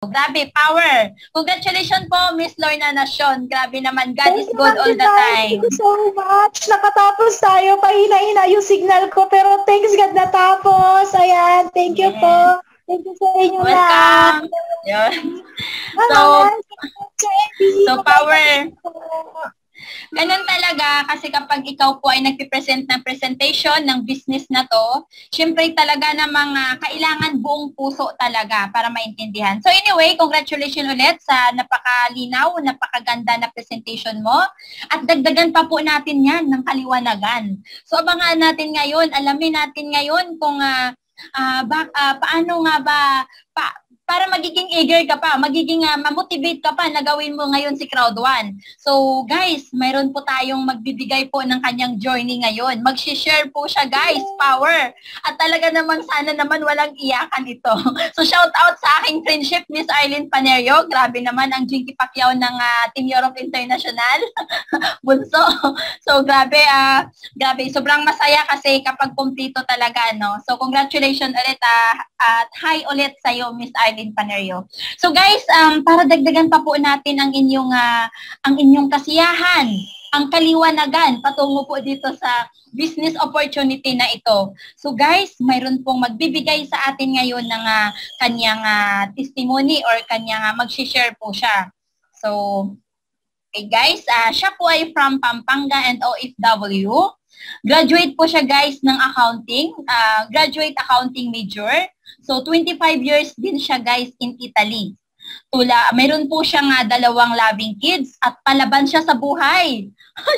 Grabe, power. Congratulations po, Miss Lorna Nacion. Grabe naman, God is good all the time. Thank you so much. Nakatapos tayo. Pahina-hina yung signal ko, pero thanks God natapos. Ayan, thank you po. Thank you sa inyo Welcome. So power. Ganun talaga kasi kapag ikaw po ay nagpipresent ng presentation ng business na to, syempre talaga namang kailangan buong puso talaga para maintindihan. So anyway, congratulations ulit sa napakalinaw, napakaganda na presentation mo at dagdagan pa po natin yan ng kaliwanagan. So abangan natin ngayon, alamin natin ngayon kung paano nga ba para magiging eager ka pa, magiging ma-motivate ka pa na gawin mo ngayon si Crowd 1. So guys, mayroon po tayong magbibigay po ng kanyang journey ngayon. Mag-share po siya guys, power. At talaga naman sana naman walang iyakan ito. So shout out sa aking friendship, Miss Arlene Panerio. Grabe naman ang Jinky Pacquiao ng Team Europe International. Bunso. So grabe, sobrang masaya kasi kapag kumplito talaga, no? So congratulations ulit at hi ulit sa iyo, Miss Arlene Panerio. So guys, para dagdagan pa po natin ang inyong kasiyahan, ang kaliwanagan patungo po dito sa business opportunity na ito. So guys, mayroon pong magbibigay sa atin ngayon ng kanyang testimony or kanyang mag-share po siya. So, okay guys, siya po ay from Pampanga and OFW. Graduate po siya guys ng accounting, graduate accounting major. So 25 years din siya guys in Italy. Mayroon po siyang 2 loving kids at palaban siya sa buhay.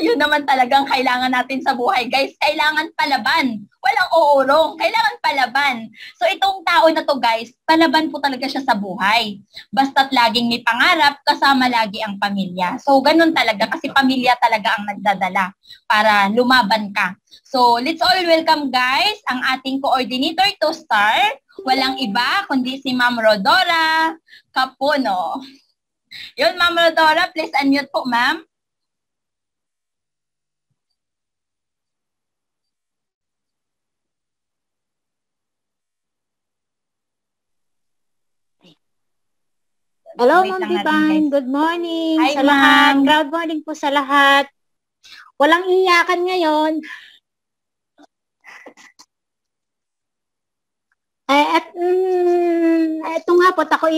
Yun naman talagang kailangan natin sa buhay guys. Kailangan palaban. Walang uurong. Kailangan palaban. So itong tao na to guys, palaban po talaga siya sa buhay. Basta't laging may pangarap, kasama lagi ang pamilya. So ganun talaga kasi pamilya talaga ang nagdadala para lumaban ka. So let's all welcome guys ang ating coordinator to start. Walang iba kundi si Ma'am Rodora Capuno. Yun, Ma'am Rodora, please unmute po, ma'am. Hello, Ma'am Divine. Good morning. Hi, sa lahat. Proud morning po sa lahat. Walang iyakan ngayon. Ito nga po, ako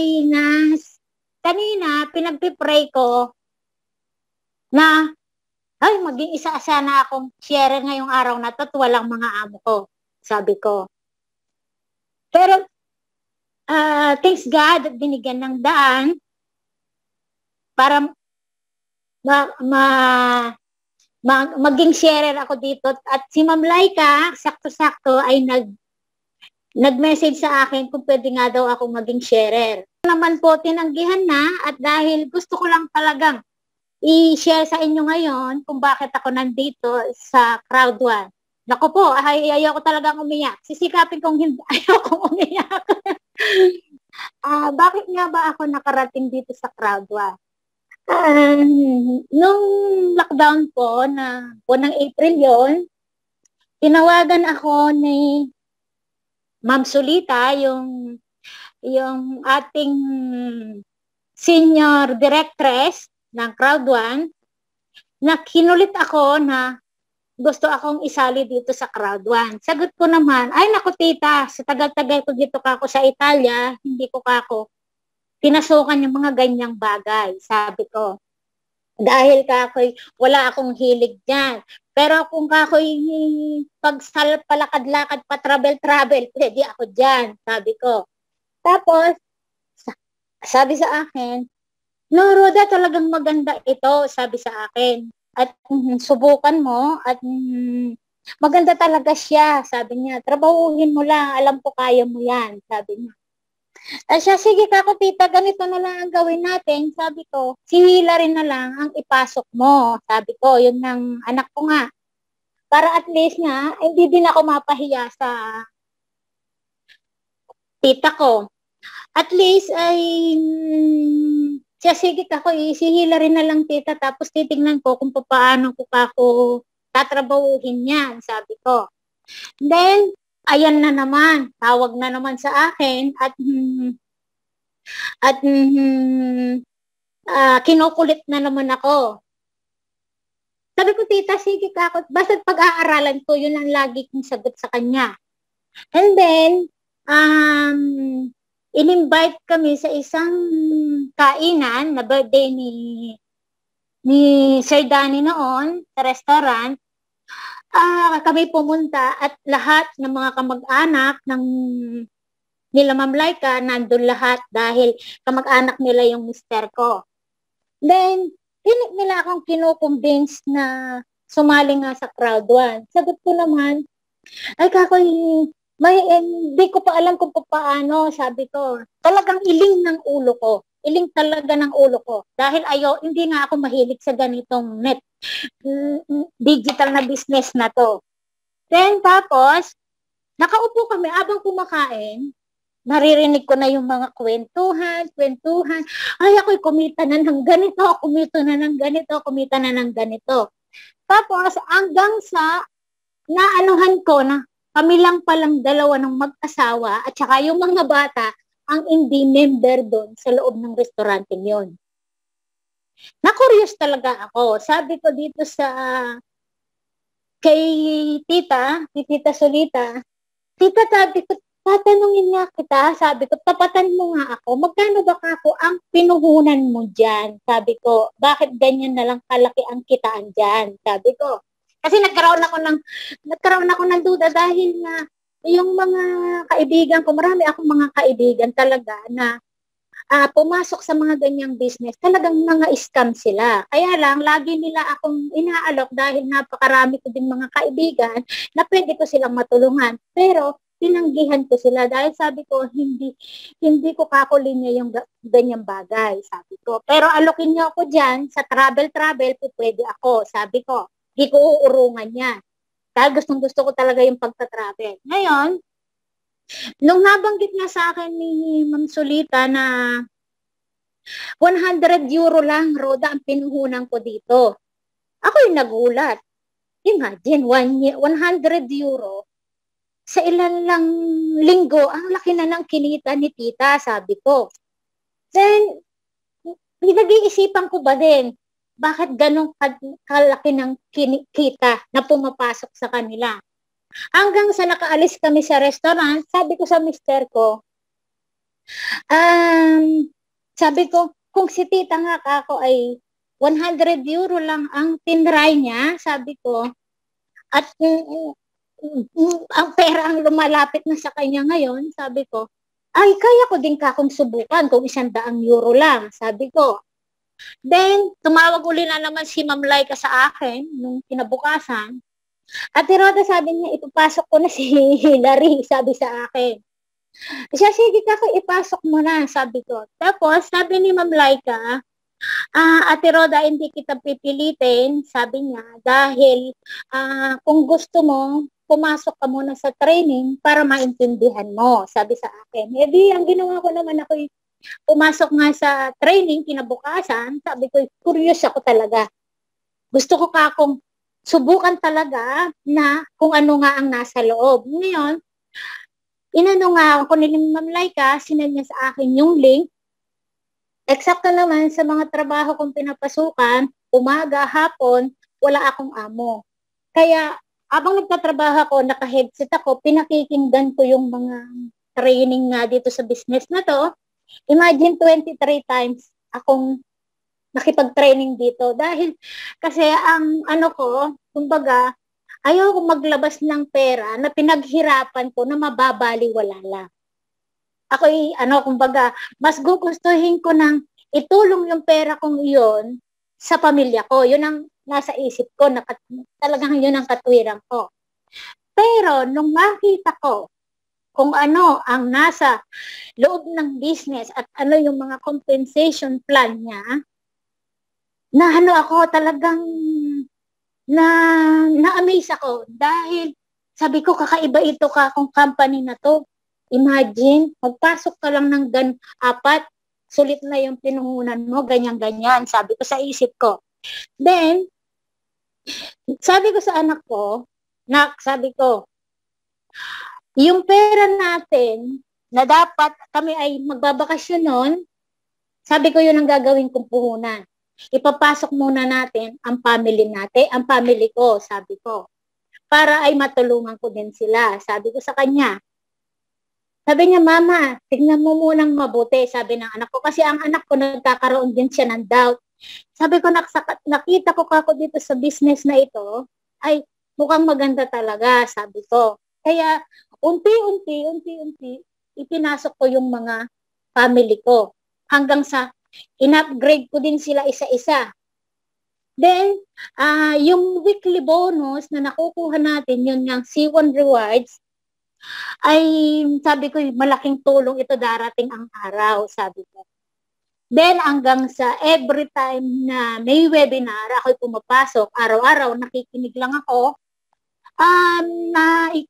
kanina, pinagpipray ko na, maging isa sana akong share ngayong araw na to at walang mga amo ko, sabi ko. Pero, thanks God, binigyan ng daan para maging sharer ako dito. At si Ma'am Laika, sakto-sakto ay nag-message sa akin kung pwede nga daw ako maging sharer. Naman po tinanggihan na at dahil gusto ko lang talagang i-share sa inyo ngayon kung bakit ako nandito sa Crowd 1. Naku po, ayaw ko talagang umiyak. Sisikapin kong hindi ayaw kong umiyak. Bakit nga ba ako nakarating dito sa Crowd 1? Nung lockdown po, unang April yon, tinawagan ako ni Ma'am Solita, yung ating senior directress ng Crowd 1, na kinulit ako na gusto akong isali dito sa Crowd 1. Sagot ko naman, ay naku tita, sa tagal-tagal ko dito kako sa Italia, hindi ko kako pinasukan yung mga ganyang bagay, sabi ko. Dahil kakoy, wala akong hilig dyan. Pero kung kakoy palakad-lakad pa travel, pwede ako dyan, sabi ko. Tapos, sabi sa akin, no, Roda, talagang maganda ito, sabi sa akin. At subukan mo, at maganda talaga siya, sabi niya. Trabahuhin mo lang, alam ko kaya mo yan, sabi niya. At siya, sige kako tita, ganito na lang ang gawin natin, sabi ko. Si Hillary na lang ang ipasok mo, sabi ko, yun ng anak ko nga. Para at least nga, hindi din ako mapahiya sa tita ko. At least ay siya, sige kako, si Hillary na lang tita, tapos titingnan ko kung paano ko kako tatrabahuhin yan, sabi ko. Then, ayan na naman, tawag na naman sa akin at At kinukulit na naman ako. Sabi ko, tita, sige ka ako. Basta pag-aaralan ko, yun ang lagi kong sagot sa kanya. And then, in-invite kami sa isang kainan na birthday ni Sir Danny noon sa restaurant. Kami pumunta at lahat ng mga kamag-anak nila Ma'am Laika, nandun lahat dahil kamag-anak nila yung mister ko. Then, nila akong kinukonvince na sumali nga sa crowd 1. Sagot ko naman, ay kakoy, hindi ko pa alam kung paano, sabi ko. Talagang iling ng ulo ko. Iling talaga ng ulo ko. Dahil hindi nga ako mahilig sa ganitong digital na business na to. Then, tapos, nakaupo kami, abang kumakain, naririnig ko na yung mga kwentuhan. Ay, ako'y kumita na ng ganito, kumita na ng ganito. Tapos, hanggang sa naanuhan ko na kami lang palang dalawa ng mag-asawa at saka yung mga bata ang hindi member doon sa loob ng restaurante yon. Na-curious talaga ako. Sabi ko dito kay Tita Solita, Tita, sabi ko, tatanungin nga kita, sabi ko, tapatan mo nga ako, magkano ba ako ang pinuhunan mo dyan? Sabi ko, bakit ganyan na lang kalaki ang kitaan dyan? Sabi ko, kasi nagkaroon ako ng duda dahil na yung mga kaibigan ko, marami akong mga kaibigan talaga na pumasok sa mga ganyang business, talagang mga scam sila. Kaya lang, lagi nila akong inaalok dahil napakarami ko din mga kaibigan na pwede ko silang matulungan. Pero, tinanggihan ko sila dahil sabi ko, hindi ko kakulinya yung ganyang bagay, sabi ko. Pero alokin niyo ako dyan, sa travel, pwede ako, sabi ko. Hindi ko uurungan yan. Dahil gusto ko talaga yung pagta-travel. Ngayon, nung nabanggit nga sa akin ni Ma'am Solita na 100 euro lang, Roda, ang pinuhunan ko dito. Ako yung nagulat. Imagine, 100 euro sa ilan lang linggo, ang laki na ng kinita ni tita, sabi ko. Then, pinag-iisipan ko ba din, bakit ganong kalaki ng kita na pumapasok sa kanila? Hanggang sa nakaalis kami sa restaurant, sabi ko sa mister ko, sabi ko, kung si tita nga ako ay 100 euro lang ang tinry niya, sabi ko, at ang pera ang lumalapit na sa kanya ngayon, sabi ko, ay, kaya ko din kakong subukan kung 100 euro lang, sabi ko. Then, tumawag uli na naman si Ma'am Laika sa akin nung kinabukasan. Ate Roda, sabi niya, ipapasok ko na si Hilary, sabi sa akin. Siya, sige kako, ipasok mo na, sabi ko. Tapos, sabi ni Ma'am Laika, Ate Roda, hindi kita pipilitin, sabi niya, dahil kung gusto mo, pumasok ka muna sa training para maintindihan mo, sabi sa akin. E di, ang ginawa ko naman ako, pumasok nga sa training, kinabukasan, sabi ko, curious ako talaga. Gusto ko akong subukan talaga na kung ano nga ang nasa loob. Ngayon, inano nga ako ni Ma'am Laika, sinend niya sa akin yung link. Eksakto naman sa mga trabaho kong pinapasukan, umaga, hapon, wala akong amo. Kaya, habang nagtatrabaho ako, naka-headset ako, pinakikinggan ko yung mga training nga dito sa business na to. Imagine 23 times akong nakipag-training dito. Dahil, kasi ang ano ko, kumbaga, ayaw ko maglabas ng pera na pinaghirapan ko na mababaliwala lang. Ako'y, kumbaga, mas gugustuhin ko nang itulong yung pera kong iyon sa pamilya ko. Yun ang nasa isip ko, talagang yun ang katwiran ko. Pero, nung makita ko kung ano ang nasa loob ng business at ano yung mga compensation plan niya, na ako talagang na-amaze ako dahil sabi ko, kakaiba ito kung company na to. Imagine, magpasok ka lang ng 4, sulit na yung pinuhunan mo, ganyan-ganyan, sabi ko sa isip ko. Then, sabi ko sa anak ko, sabi ko, yung pera natin, na dapat kami ay magbabakasyon noon, sabi ko yun ang gagawin kong puhunan. Ipapasok muna natin ang family ko, sabi ko. Para ay matulungan ko din sila. Sabi ko sa kanya. Sabi niya, Mama, tignan mo munang mabuti, sabi ng anak ko. Kasi ang anak ko nagkakaroon din siya ng doubt. Sabi ko, nakita ko kako dito sa business na ito, ay mukhang maganda talaga, sabi ko. Kaya, unti-unti, ipinasok ko yung mga family ko. Hanggang sa, in-upgrade ko din sila isa-isa. Then, yung weekly bonus na nakukuha natin, yun yung C1 rewards, ay sabi ko, malaking tulong ito darating ang araw, sabi ko. Then, hanggang sa every time na may webinar, ako'y pumapasok, araw-araw, nakikinig lang ako,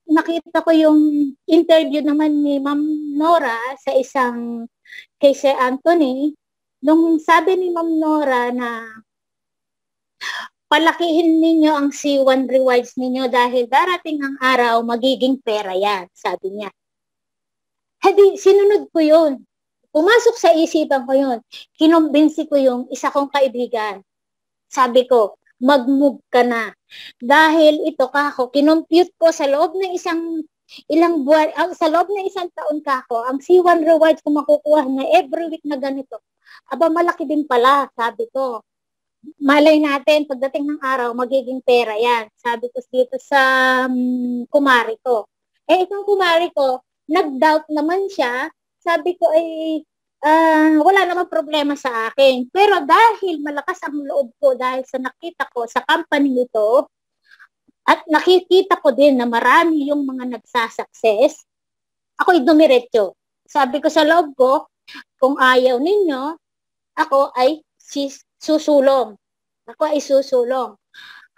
nakita ko yung interview naman ni Ma'am Nora sa isang kay Sir Anthony, nung sabi ni Ma'am Nora na palakihin ninyo ang C1 rewards ninyo dahil darating ang araw, magiging pera yan, sabi niya. Hadi, sinunod ko yun. Pumasok sa isipan ko yun. Kinumbinsi ko yung isa kong kaibigan. Sabi ko, mag-move ka na. Dahil ito kako, kinompute ko sa loob ng ilang buwan, sa loob ng isang taon kako, ang C1 rewards ko makukuha na every week na ganito. Aba, malaki din pala, sabi ko. Malay natin, pagdating ng araw, magiging pera yan. Sabi ko dito sa kumari ko. Itong kumari ko, nag-doubt naman siya. Sabi ko ay wala namang problema sa akin. Pero dahil malakas ang loob ko dahil sa nakita ko sa company nito at nakikita ko din na marami yung mga nagsasucess, ako'y dumiretso. Sabi ko sa loob ko, kung ayaw ninyo, ako ay susulong. Ako ay susulong.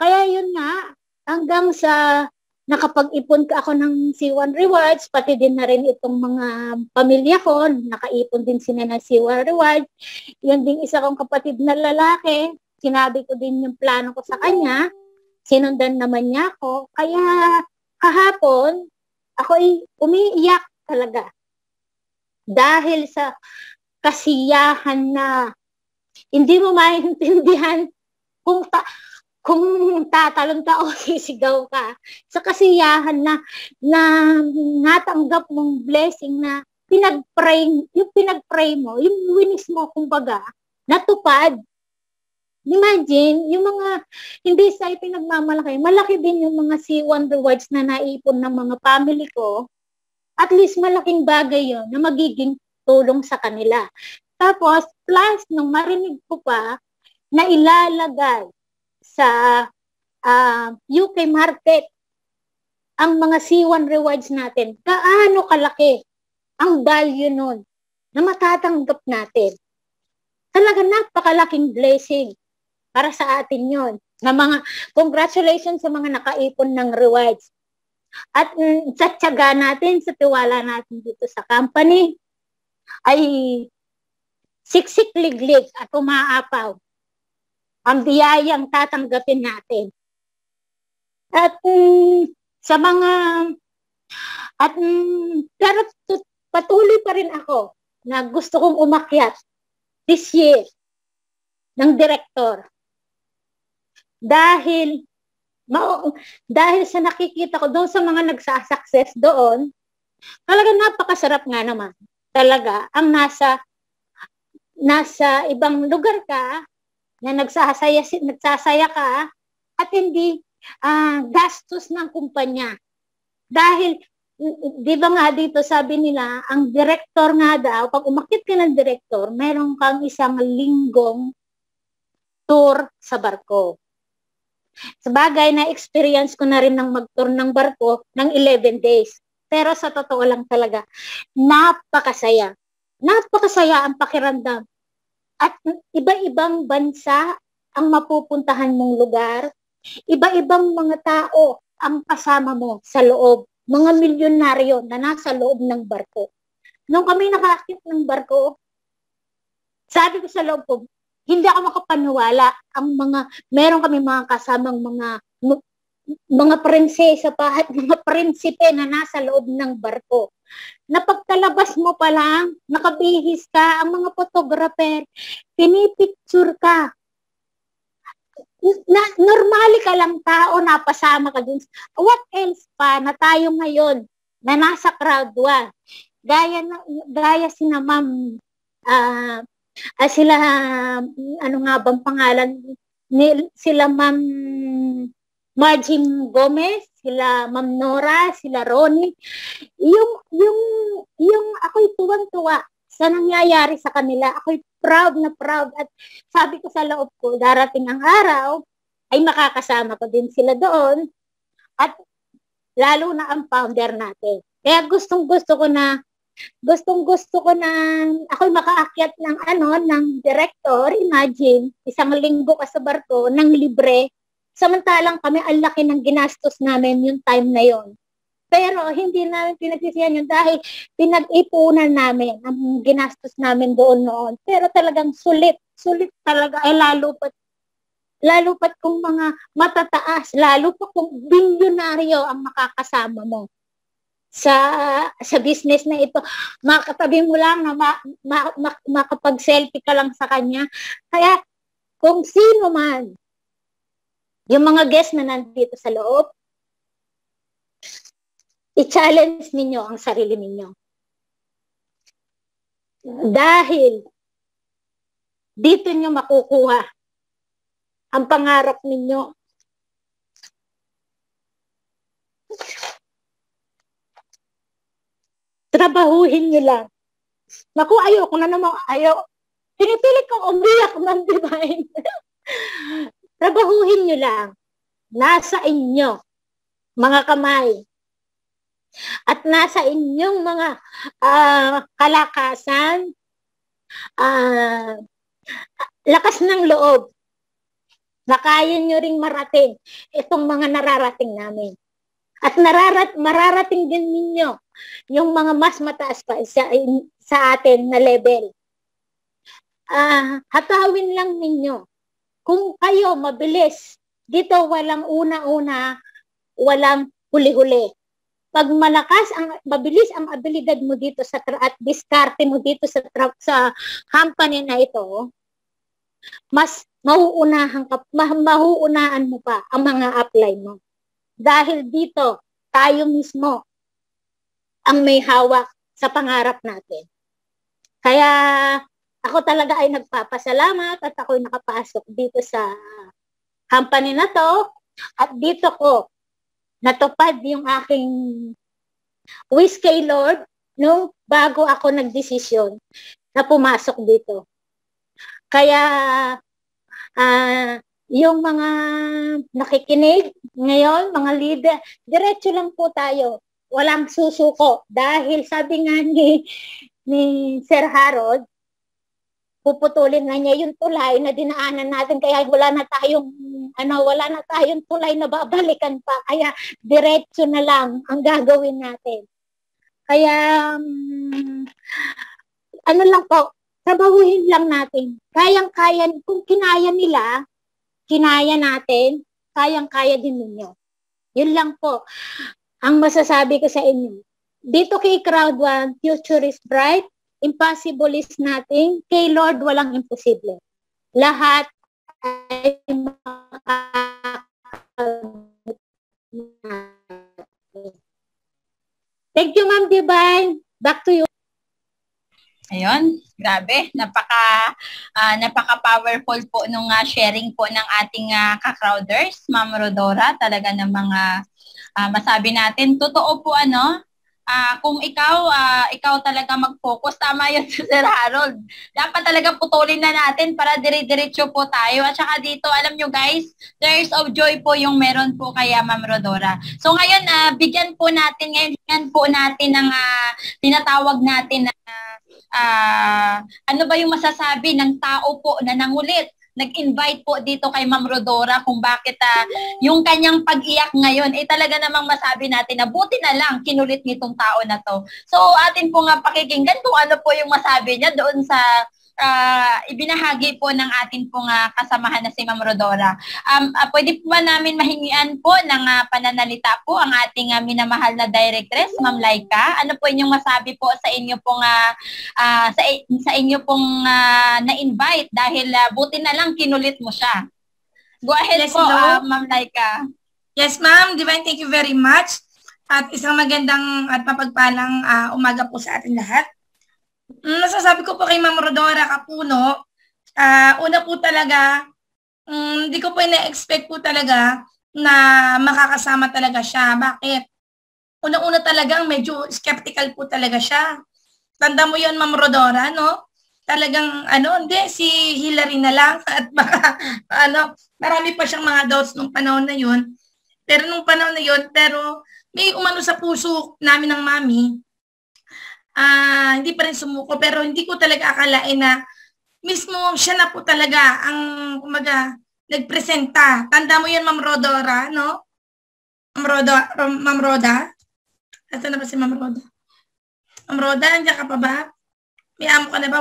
Kaya yun nga, hanggang sa nakapag-ipon ka ako ng C1 rewards, pati din na rin itong mga pamilya ko, nakaipon din sila ng C1 rewards. Yun din isa kong kapatid na lalaki, sinabi ko din yung plano ko sa kanya, sinundan naman niya ako. Kaya kahapon, ako ay umiiyak talaga. Dahil sa kasiyahan na hindi mo maintindihan kung tatalon ka o sisigaw ka sa kasiyahan na natanggap mong blessing na pinag-pray mo, yung winis mo kumbaga, natupad. Imagine, yung mga hindi sa pinagmamalaki, malaki din yung mga C1 rewards na naipon ng mga family ko. At least malaking bagay yon na magiging tulong sa kanila. Tapos, plus, nung marinig ko pa, na ilalagay sa UK market ang mga C1 rewards natin, gaano kalaki ang value nun na matatanggap natin. Talaga napakalaking blessing para sa atin yon. Na mga congratulations sa mga nakaipon ng rewards. At sa tiyaga natin, sa tiwala natin dito sa company, ay siksik liglig at umaapaw ang biyayang tatanggapin natin. At sa mga pero patuloy pa rin ako na gusto kong umakyat this year ng director. Dahil sa nakikita ko doon sa mga nagsasucess doon, talaga napakasarap nga naman. Talaga ang nasa ibang lugar ka na nagsasaya ka at hindi gastos ng kumpanya. Dahil, di ba nga dito sabi nila, ang director nga daw, pag umakyat ka ng director, meron kang isang linggong tour sa barko. Sabagay, na-experience ko na rin ng mag-tour ng barko ng 11 days. Pero sa totoo lang talaga, napakasaya. Napakasaya ang pakiramdam. At iba-ibang bansa ang mapupuntahan mong lugar. Iba-ibang mga tao ang kasama mo sa loob. Mga milyonaryo na nasa loob ng barko. Nung kami nakakit ng barko, sabi ko sa loob ko, hindi ako makapaniwala ang meron kami mga kasamang mga mga prinsesa pa at mga prinsipe na nasa loob ng barko. Na pagkalabas mo pa lang, nakabihis ka, ang mga photographer, pinipicture ka. Normally ka lang tao, napasama ka dun. What else pa na tayo ngayon na nasa crowd 1? Gaya sina ma'am, sila, ano nga bang pangalan, sila ma'am Margin Gomez, sila ma'am Nora, sila Ronnie, yung ako'y tuwang-tuwa sa nangyayari sa kanila. Ako'y proud na proud at sabi ko sa loob ko, darating ang araw ay makakasama ko din sila doon at lalo na ang founder natin. Kaya gustong-gusto ko na ako'y makaakyat ng director. Imagine, isang linggo ka sa barko ng libre. Samantalang kami, ang laki ng ginastos namin yung time na yon. Pero hindi namin pinagsisihan yun dahil pinag-ipunan namin ang ginastos namin doon noon. Pero talagang sulit talaga. Ay lalo pat kung mga matataas, lalo pa kung bilyonaryo ang makakasama mo sa business na ito. Makatabi mo lang na makapag-selfie ka lang sa kanya. Kaya kung sino man, yung mga guests na nandito sa loob, i-challenge ninyo ang sarili ninyo. Dahil dito nyo makukuha ang pangarap ninyo. Trabahuhin nyo lang. Naku, ayoko na naman, pinipilit kong umiyak ng divine. Trabahuhin nyo lang. Nasa inyo, mga kamay. At nasa inyong mga kalakasan, lakas ng loob, na kaya nyo ring marating itong mga nararating namin. At mararating din ninyo yung mga mas mataas pa sa atin na level. Hatawin lang ninyo. Kung kayo mabilis, dito walang una-una, walang huli-huli. Pag mabilis ang abilidad mo dito at diskarte mo dito sa company na ito, mas mahuunahan mo pa ang mga apply mo. Dahil dito, tayo mismo ang may hawak sa pangarap natin. Kaya ako talaga ay nagpapasalamat at ako'y nakapasok dito sa company na to. At dito ko natupad yung aking wish kay Lord nung bago ako nagdesisyon na pumasok dito. Kaya yung mga nakikinig ngayon, mga leader, diretso lang po tayo. Walang susuko. Dahil sabi nga ni Sir Harold, puputulin na niya yung tulay na dinaanan natin, kaya wala na tayong tulay na babalikan pa, kaya diretso na lang ang gagawin natin. Kaya lang po, trabahuhin lang natin. Kayang-kaya, kung kinaya nila, kinaya natin, kayang-kaya din ninyo. Yun lang po ang masasabi ko sa inyo. Dito kay Crowd 1, future is bright. Impossible is nothing. Kay Lord, walang imposible. Lahat ay Thank you, Ma'am Divine. Back to you. Ayun, grabe. Napaka-powerful po nung sharing po ng ating ka-crowders, Ma'am Rodora. Talaga ng mga masabi natin. Totoo po kung ikaw talaga mag-focus, tama yun si Sir Harold. Dapat talaga putulin na natin para dire-diretso po tayo. At saka dito, alam nyo guys, tears of joy po yung meron po kaya Ma'am Rodora. So ngayon, bigyan po natin ng tinatawag natin na ano ba yung masasabi ng tao po na nangulit nag-invite po dito kay Ma'am Rodora kung bakit yung kanyang pag-iyak ngayon talaga namang masabi natin na buti na lang kinulit nitong tao na to. So atin po nga pakikinggan kung ano po yung masabi niya doon sa ibinahagi po ng atin pong kasamahan na si Ma'am Rodora. Pwede po ba namin mahingian po ng pananalita po ang ating minamahal na directress, Ma'am Laika? Ano po inyong masabi po sa inyo pong sa inyo pong na-invite dahil buti na lang kinulit mo siya. Go ahead Yes, po, Ma'am Laika. Yes, Ma'am. Divine, thank you very much. At isang magandang at mapagpalang umaga po sa ating lahat. Nasasabi ko po kay Ma'am Rodora Capuno, una po talaga, hindi ko po ina-expect po talaga na makakasama talaga siya. Bakit? Una-una talagang medyo skeptical po talaga siya. Tanda mo yon, Ma'am Rodora, no? Talagang, hindi, si Hillary na lang at baka, marami pa siyang mga doubts nung panahon na yun. Pero may umano sa puso namin ng mami, hindi pa rin sumuko, pero hindi ko talaga akalain na mismo siya na po talaga ang nagpresenta. Tanda mo yun, Ma'am Rodora, no? Ma'am Roda? Nasaan na ba si Ma'am Roda? Ma'am Roda, nandiyan ka pa ba? May amo ka na ba?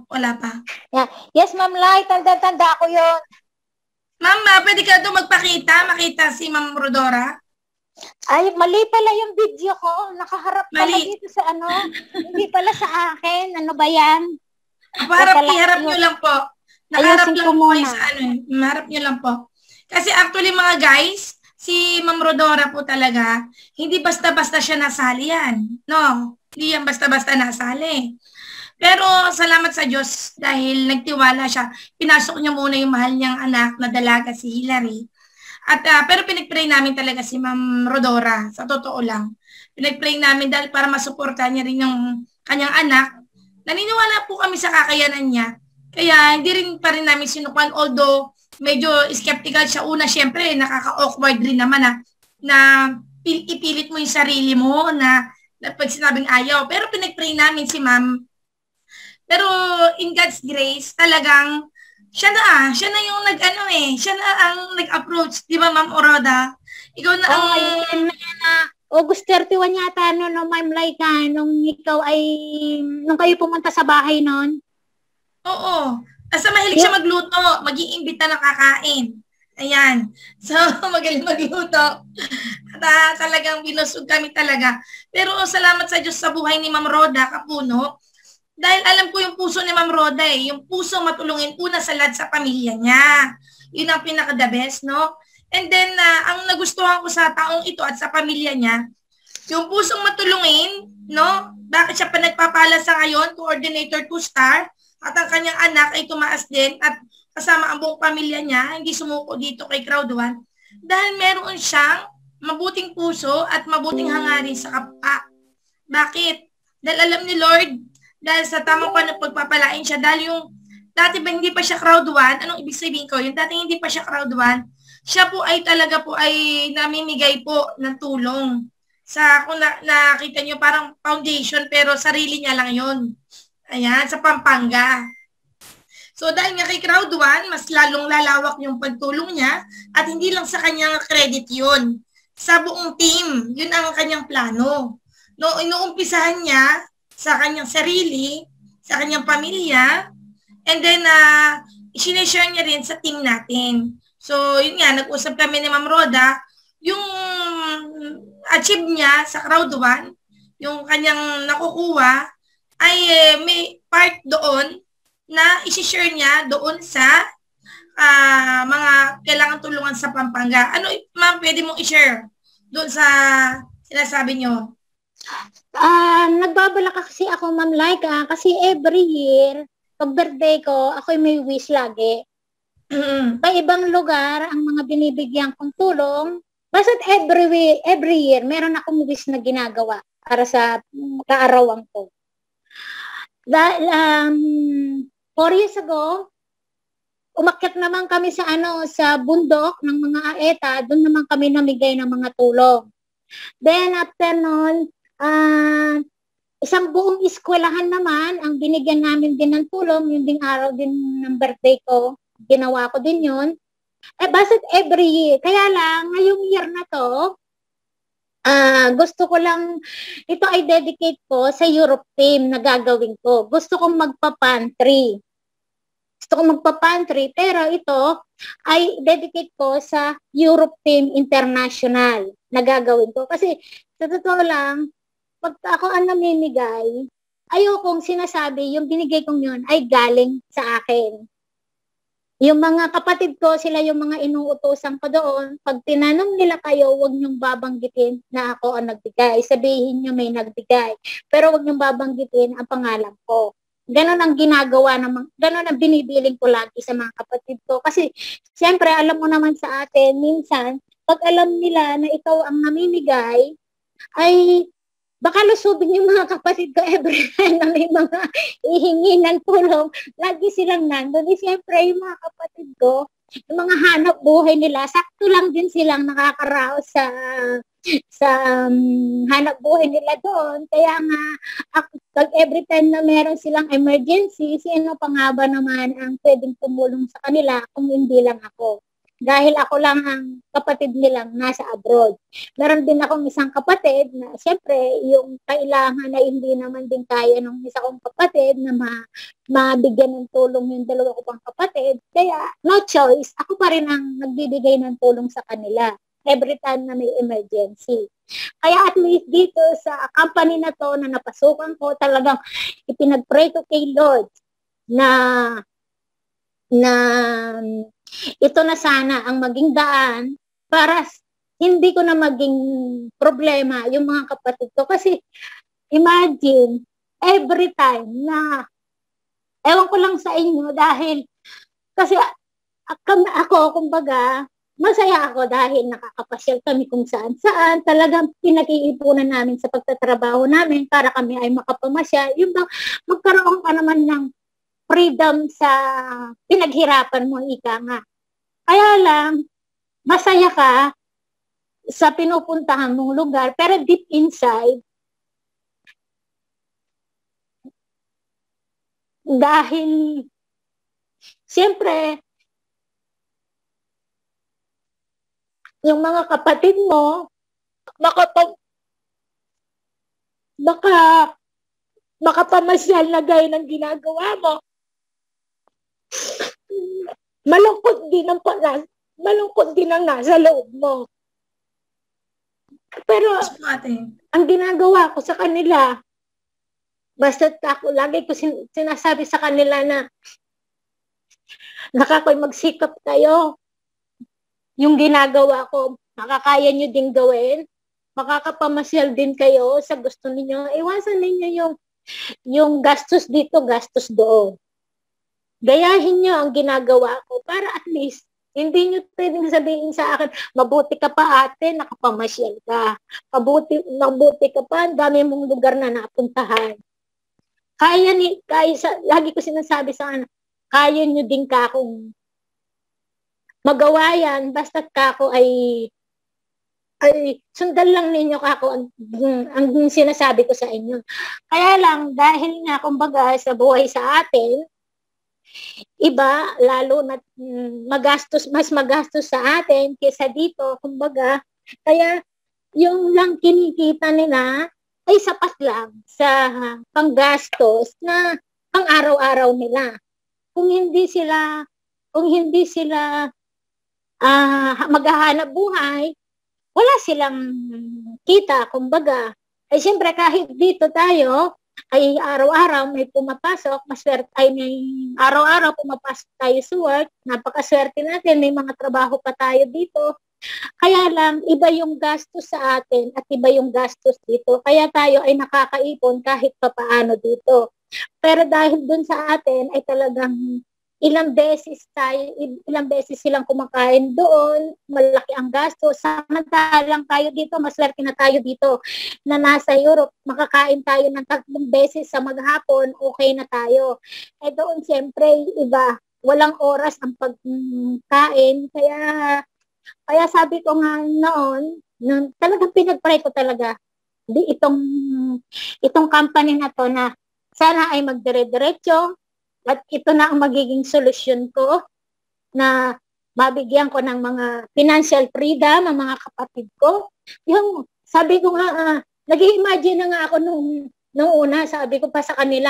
Wala pa. Yeah. Yes, Ma'am Lai, tanda ako yun. Ma'am, pwede ka doon makita si Ma'am Rodora? Ay, mali pala yung video ko. Nakaharap pala dito sa hindi pala sa akin. Ano ba yan? Iharap nyo lang po. Nakaharap lang po kayo sa Maharap nyo lang po. Kasi actually mga guys, si Ma'am Rodora po talaga, hindi basta-basta siya nasali yan. No, hindi yan basta-basta nasali. Pero salamat sa Diyos dahil nagtiwala siya. Pinasok niya muna yung mahal niyang anak na dalaga si Hillary. At pero pinag-pray namin talaga si Ma'am Rodora, sa totoo lang. Pinag-pray namin dahil para masuportahan niya rin yung kanyang anak. Naniniwala po kami sa kakayanan niya. Kaya hindi rin pa rin namin sinukuan, although medyo skeptical siya. Una, syempre, nakaka-awkward rin naman na ipilit mo yung sarili mo na pag sinabing ayaw. Pero pinag-pray namin si Ma'am. Pero in God's grace, talagang siya na yung siya na ang nag-approach, di ba, Ma'am Oroda? Ikaw na ang... August 31 yata, Ma'am Laika, nung kayo pumunta sa bahay noon. Oo. Asa mahilig siya magluto, mag-iimbita na kakain. Ayan. So, magaling magluto. At talagang binusog kami talaga. Pero salamat sa Diyos sa buhay ni Ma'am Roda Capuno. Dahil alam ko yung puso ni Ma'am Roda yung puso matulungin una sa lahat sa pamilya niya. Yun ang pinaka-the best, no? And then, ang nagustuhan ko sa taong ito at sa pamilya niya, yung pusong matulungin, no? Bakit siya pa nagpapala sa ngayon, coordinator 2-star, at ang kanyang anak ay tumaas din at kasama ang buong pamilya niya, hindi sumuko dito kay Crowd 1, dahil meron siyang mabuting puso at mabuting hangarin sa kapwa. Bakit? Dahil alam ni Lord, dahil sa tamang pagpapalain siya, dahil yung dati ba hindi pa siya Crowd 1, anong ibig sabihin ko? Yung dati hindi pa siya Crowd 1, siya po ay talaga po ay namimigay po ng tulong. Kung nakita nyo parang foundation pero sarili niya lang yon. Ayan, sa Pampanga. So dahil nga kay Crowd 1, mas lalong lalawak yung pagtulong niya at hindi lang sa kanyang credit yun. Sa buong team, yun ang kanyang plano. No, inuumpisahan niya sa kanyang sarili, sa kanyang pamilya, and then isineshare niya rin sa team natin. So, yun nga, nag-usap kami ni Ma'am Roda, yung achieve niya sa Crowd 1, yung kanyang nakukuha, ay may part doon na isi-share niya doon sa mga kailangan tulungan sa Pampanga. Ano, Ma'am, pwede mong i-share doon sa sinasabi niyo? Nagbabala kasi ako, Ma'am Laika, kasi every year, pag birthday ko, ako may wish lagi. Sa ibang lugar, ang mga binibigyan kong tulong, basta't every year, meron akong wish na ginagawa para sa kaarawan ko. Dahil, 4 years ago, umakyat naman kami sa bundok ng mga aeta, doon naman kami namigay ng mga tulong. Then, after nun, isang buong eskwelahan naman, ang binigyan namin din ng tulong, yung ding araw din ng birthday ko, ginawa ko din yun. Basta't every year. Kaya lang, ngayong year na to, gusto ko lang, ito ay dedicate ko sa Europe team na gagawin ko. Gusto kong magpa-pantry. Gusto ko magpa-pantry, pero ito ay dedicate ko sa Europe Team International na gagawin ko. Kasi sa totoo lang, pag ako ang namimigay, ayokong sinasabi yung binigay kong yun ay galing sa akin. Yung mga kapatid ko, sila yung mga inuutosan ko doon. Pag tinanong nila kayo, huwag niyong babanggitin na ako ang nagbigay. Sabihin niyo may nagbigay. Pero huwag niyong babanggitin ang pangalan ko. Ganon ang ginagawa naman, ganon ang binibiling ko lagi sa mga kapatid ko. Kasi, siyempre, alam mo naman sa atin, minsan, pag alam nila na ikaw ang namimigay, ay baka lusubin yung mga kapatid ko every time na may mga ihingi ng tulong. Lagi silang nandun. Siyempre, yung mga kapatid ko, yung mga hanap buhay nila, sakto lang din silang nakakaraos sa hanap buhay nila doon. Kaya nga, pag every time na meron silang emergency, sino pa nga ba naman ang pwedeng tumulong sa kanila kung hindi lang ako? Dahil ako lang ang kapatid nilang nasa abroad. Meron din akong isang kapatid na siyempre yung kailangan na hindi naman din kaya ng isa kong kapatid na mabigyan ng tulong yung dalawa ko pang kapatid. Kaya no choice, ako pa rin ang nagbibigay ng tulong sa kanila every time na may emergency. Kaya at least dito sa company na to na napasukan ko, talagang ipinag-pray ko kay Lord na ito na sana ang maging daan para hindi ko na maging problema yung mga kapatid ko. Kasi imagine, every time na, ewan ko lang sa inyo dahil, kasi ako, kumbaga, masaya ako dahil nakakapasyal kami kung saan-saan. Talagang pinag-iipunan namin sa pagtatrabaho namin para kami ay makapamasyal. Yung bang magkaroon ka naman ng freedom sa pinaghirapan mo, ika nga. Kaya lang, masaya ka sa pinupuntahan mong lugar, pero deep inside, dahil, siyempre, yung mga kapatid mo, makapamasyal na gaya ng ginagawa mo, malungkot din ang nasa loob mo. Pero ang ginagawa ko sa kanila, basta ako, lagi ko sinasabi sa kanila na nakakoy magsikap kayo. Yung ginagawa ko, makakaya nyo din gawin. Makakapamasyal din kayo sa gusto ninyo. Iwasan ninyo yung gastos dito, gastos doon. Gayahin nyo ang ginagawa ko para at least hindi nyo pwedeng sabihin sa akin, mabuti ka pa ate, nakapamasyal ka. Mabuti ka pa, ang dami mong lugar na napuntahan. Lagi ko sinasabi sa akin, kaya nyo din ka akong magawa yan, basta't kako ay sundan lang ninyo kako ang sinasabi ko sa inyo. Kaya lang, dahil nga, kumbaga, sa buhay sa atin, iba, lalo na mas magastos sa atin kaysa dito, kumbaga, kaya yung lang kinikita nila ay sapat lang sa panggastos na pang araw-araw nila. Kung hindi sila maghahanap buhay, wala silang kita, kumbaga. Ay siyempre kahit dito tayo, ay araw-araw may pumapasok, may araw-araw pumapasok tayo sa work, napakaswerte natin, may mga trabaho pa tayo dito. Kaya lang, iba yung gastos sa atin at iba yung gastos dito. Kaya tayo ay nakakaipon kahit papaano dito. Pero dahil dun sa atin ay talagang ilang beses silang kumakain doon, malaki ang gasto. Samantalang tayo dito, maswerte na tayo dito na nasa Europe, makakain tayo ng 3 beses sa maghapon, okay na tayo. Eh doon siyempre, iba, walang oras ang pagkain, kaya sabi ko nga noon, talagang pinag-pray ko talaga itong company na to na sana ay magdire-diretso. At ito na ang magiging solusyon ko na mabigyan ko ng mga financial freedom ang mga kapatid ko. Yung sabi ko nga, nag-i-imagine na nga ako nung Nung una, sabi ko pa sa kanila,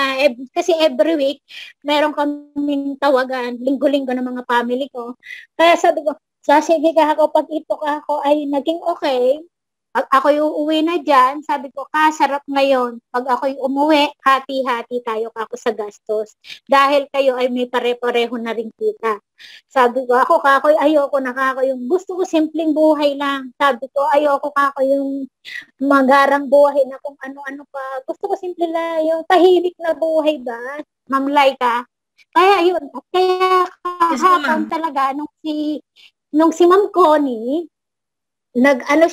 kasi every week, meron kaming tawagan, linggo-linggo ng mga family ko. Kaya sabi ko, sige ka ako, pag ito ka ako ay naging okay, pag ako'y uuwi na dyan, sabi ko, sarap ngayon. Pag ako'y umuwi, hati-hati tayo ako sa gastos. Dahil kayo ay may pare-pareho na rin kita. Sabi ko, ako'y ayoko na yung gusto ko simpleng buhay lang. Sabi ko, ayoko yung magarang buhay na kung ano-ano pa. Gusto ko simple lang, yung tahimik na buhay ba? Ma'am Laika. Kaya yun, kaya kahapon talaga nung si Ma'am Connie, nagkwento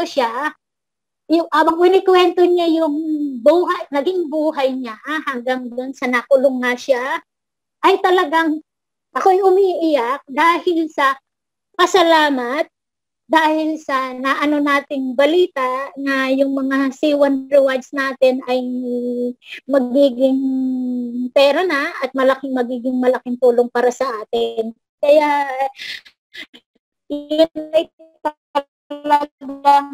siya, yung abang kwento niya yung naging buhay niya hanggang doon sa nakulong nga siya, ay talagang ako'y umiiyak dahil sa pasalamat, dahil sa naano nating balita na yung mga C1 rewards natin ay magiging pera na at magiging malaking tulong para sa atin. Kaya yun ay talagang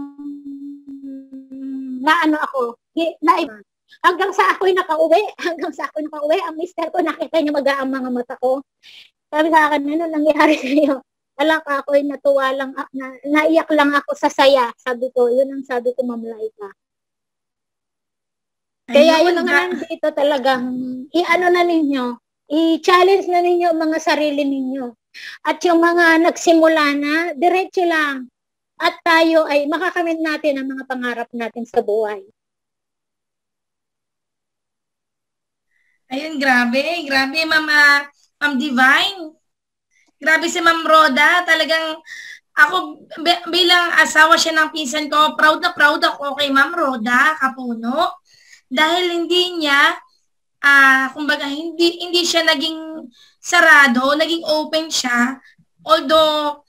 hanggang sa ako'y nakauwi, ang mister ko nakita niya ang mga mata ko. Sabi sa akin, ano nangyari sa'yo? Wala ka, ako'y natuwa lang, naiyak lang ako sa saya. Sabi ko, yun ang sabi ko, Ma'am Laika. Kaya yung mga nandito talagang, i-challenge na ninyo mga sarili ninyo. At yung mga nagsimula na, diretso lang. At tayo ay makakamit natin ang mga pangarap natin sa buhay. Ayun, grabe, Ma'am Divine. Grabe si Ma'am Roda. Talagang ako, bilang asawa siya ng pinsan ko, proud na proud ako kay Ma'am Roda Kapuno. Dahil hindi niya, kumbaga, hindi siya naging sarado, naging open siya. Although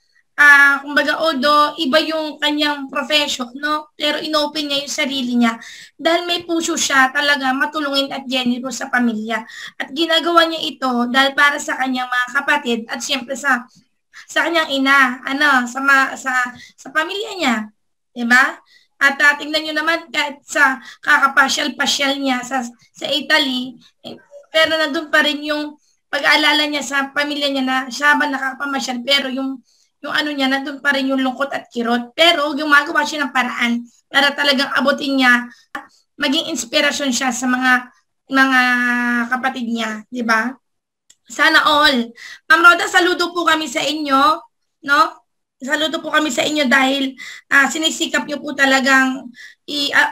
iba yung kanyang profession, no? Pero inopen niya yung sarili niya. Dahil may puso siya talaga matulungin at generous sa pamilya. At ginagawa niya ito dahil para sa kanyang mga kapatid at siyempre sa kanyang ina, sa pamilya niya. Diba? At tingnan nyo naman kahit sa kakapasyal-pasyal niya sa Italy, pero nandun pa rin yung pag-aalala niya sa pamilya niya na siya ba nakakapamasyal, pero yung niya, nandun pa rin yung lungkot at kirot. Pero gumagawa siya ng paraan para talagang abutin niya, maging inspirasyon siya sa mga kapatid niya, di ba? Sana all. Ma'am Roda, saludo po kami sa inyo, no? Saludo po kami sa inyo dahil sinisikap niyo po talagang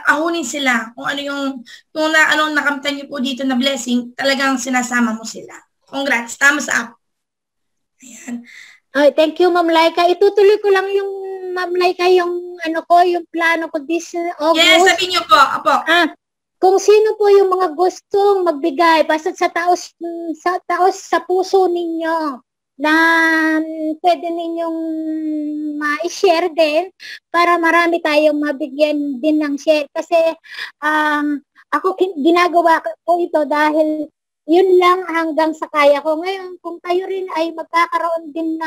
ahunin sila kung nakamtan niyo po dito na blessing, talagang sinasama mo sila. Congrats, thumbs up. Ayan. Ay, thank you, Ma'am Laika. Itutuloy ko lang yung Ma'am Laika, yung yung plano ko this August. Yes, sabihin niyo po. Apo. Kung sino po yung mga gustong magbigay, basta sa sa puso ninyo na pwede ninyong ma-share din para marami tayong mabigyan din ng share. Kasi ako ginagawa ko ito dahil yun lang hanggang sa kaya ko. Ngayon, kung kayo rin ay magkakaroon din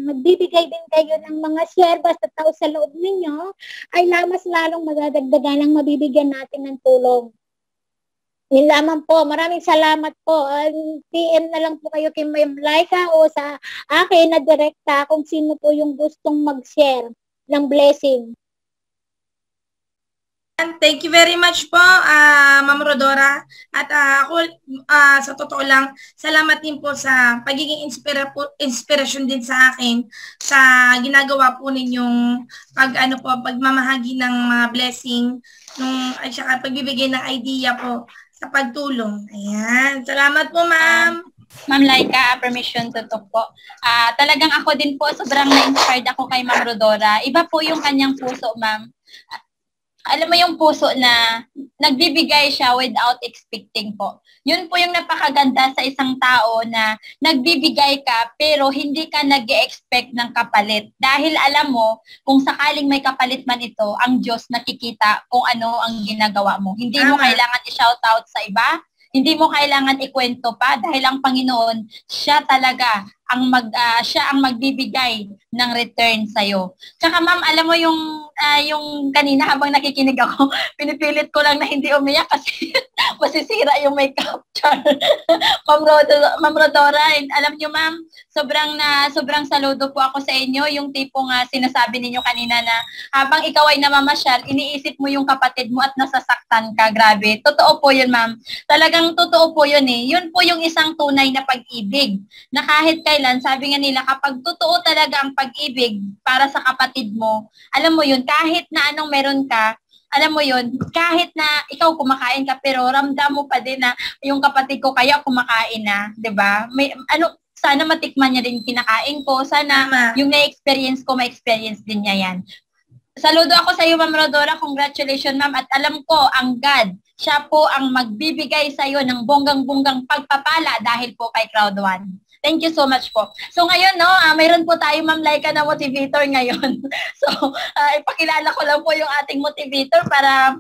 magbibigay din kayo ng mga share basta tao sa loob ninyo, ay mas lalong magdadagdagan ang mabibigyan natin ng tulong. Yun lamang po. Maraming salamat po. PM na lang po kayo kay Ma'am Laika o sa akin na direkta kung sino po yung gustong mag-share ng blessing. Thank you very much po, Ma'am Rodora. At ako, sa totoo lang, salamat din po sa pagiging inspirasyon din sa akin sa ginagawa po ninyong pagmamahagi ng blessing at saka pagbibigay ng idea po sa pagtulong. Ayan. Salamat po, Ma'am. Ma'am Laika, permission to talk po. Talagang ako din po, sobrang na-inspired ako kay Ma'am Rodora. Iba po yung kanyang puso, Ma'am. Alam mo yung puso na nagbibigay siya without expecting po. Yun po yung napakaganda sa isang tao na nagbibigay ka pero hindi ka nag-expect ng kapalit. Dahil alam mo, kung sakaling may kapalit man ito, ang Diyos nakikita kung ano ang ginagawa mo. Hindi mo kailangan i-shout out sa iba, hindi mo kailangan ikwento pa dahil ang Panginoon, siya talaga siya ang magbibigay ng return sa'yo. Tsaka ma'am, alam mo yung yung kanina habang nakikinig ako, pinipilit ko lang na hindi umiyak kasi masisira yung makeup. Ma'am Rodora, alam niyo ma'am, sobrang saludo po ako sa inyo, yung tipong sinasabi ninyo kanina na habang ikaw ay namamasyal, iniisip mo yung kapatid mo at nasasaktan ka. Grabe. Totoo po yun, ma'am. Talagang totoo po yun eh. Yun po yung isang tunay na pag-ibig. Na kahit kailan, sabi nga nila, kapag totoo talaga ang pag-ibig para sa kapatid mo, alam mo yun, kahit na anong meron ka, alam mo yun, kahit na ikaw kumakain ka, pero ramdam mo pa din na yung kapatid ko kaya kumakain na, 'di ba? May sana matikman niya din kinakain ko, sana yung na-experience ko, ma-experience din niya yan. Saludo ako sa iyo, Ma'am Rodora. Congratulations, ma'am. At alam ko, ang God, siya po ang magbibigay sa iyo ng bonggang-bonggang pagpapala dahil po kay Crowd One. Thank you so much po. So ngayon, mayroon po tayo, Ma'am Laika, na motivator ngayon. So, ipakilala ko lang po yung ating motivator para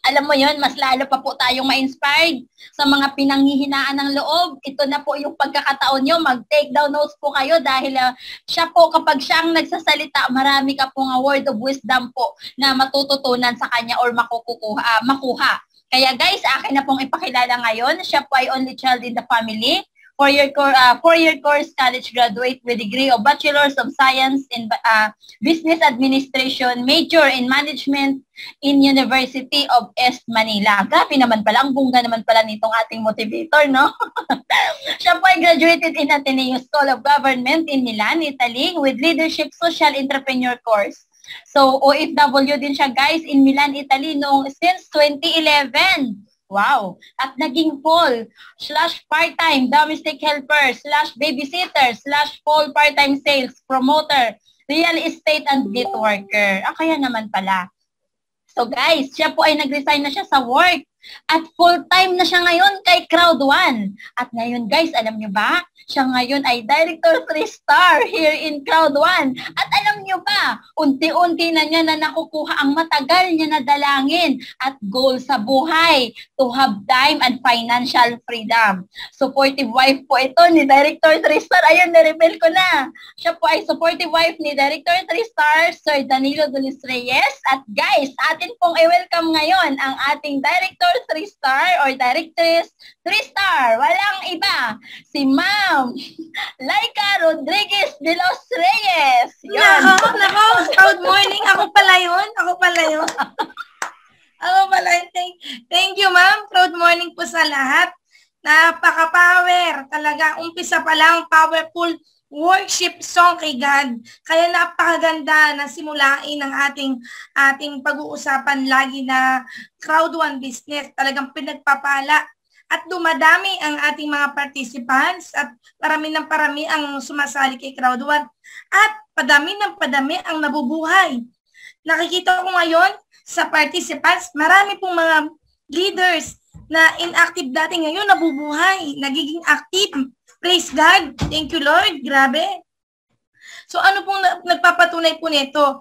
alam mo yon, mas lalo pa po tayong ma-inspired sa mga pinanghihinaan ng loob. Ito na po yung pagkakataon nyo, mag-take down notes po kayo dahil siya po, kapag siya ang nagsasalita, marami ka pong word of wisdom po na matututunan sa kanya or makuha. Kaya guys, akin na pong ipakilala ngayon. Siya po ay only child in the family. Four-year course college graduate with degree of Bachelor's of Science in Business Administration, major in Management in University of East Manila. Grabe naman pala, ang bongga naman pala nitong ating motivator, no? Siya po ay graduated in Ateneo School of Government in Milan, Italy with Leadership Social Entrepreneur course. So, OFW din siya guys in Milan, Italy noong since 2011. Wow! At naging full/part-time domestic helper /babysitter/full part-time sales promoter, real estate and gate worker. Kaya naman pala. So guys, siya po ay nag-resign na siya sa work at full-time na siya ngayon kay Crowd One. At ngayon guys, alam nyo ba? Siya ngayon ay Director 3-star here in Crowd One. At alam nyo ba, unti-unti na niya na nakukuha ang matagal niya na dalangin at goal sa buhay to have time and financial freedom. Supportive wife po ito ni Director 3-star. Ayun, na-reveal ko na. Siya po ay supportive wife ni Director 3-star, Sir Danilo Dulis Reyes. At guys, atin pong i-welcome ngayon ang ating Director 3-star or Directress 3-star. Walang iba, si Ma'am Laika Rodriguez de los Reyes. Nako, proud morning. Ako pala yun. Thank you, ma'am. Proud morning po sa lahat. Napaka-power. Talaga, umpisa pa lang, powerful worship song kay God. Kaya napakaganda na simulain ang ating pag-uusapan lagi na Crowd One business. Talagang pinagpapala. At dumadami ang ating mga participants at parami ng parami ang sumasali kay Crowd One. At padami ng padami ang nabubuhay. Nakikita ko ngayon sa participants, marami pong mga leaders na inactive dati ngayon nabubuhay, nagiging active. Praise God. Thank you, Lord. Grabe. So ano pong nagpapatunay po nito?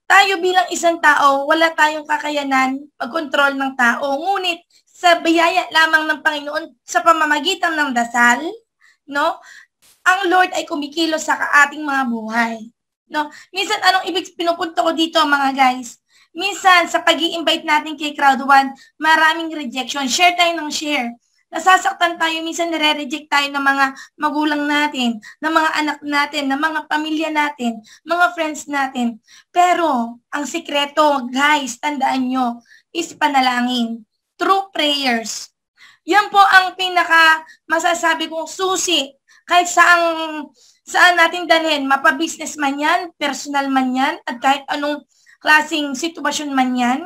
Tayo bilang isang tao, wala tayong kakayanan pag-control ng tao. Ngunit sa biyaya lamang ng Panginoon sa pamamagitan ng dasal, no? Ang Lord ay kumikilos sa ating mga buhay. No? Minsan, anong ibig pinupunto ko dito, mga guys? Minsan, sa pag-i-invite natin kay Crowd One, maraming rejection. Share tayo ng share. Nasasaktan tayo, minsan nare-reject tayo ng mga magulang natin, ng mga anak natin, ng mga pamilya natin, mga friends natin. Pero, ang sikreto, guys, tandaan nyo, is panalangin. Through prayers. Yan po ang pinaka masasabi kong susi. Kahit saan natin dalhin, mapa-business man yan, personal man yan, at kahit anong klaseng sitwasyon man yan,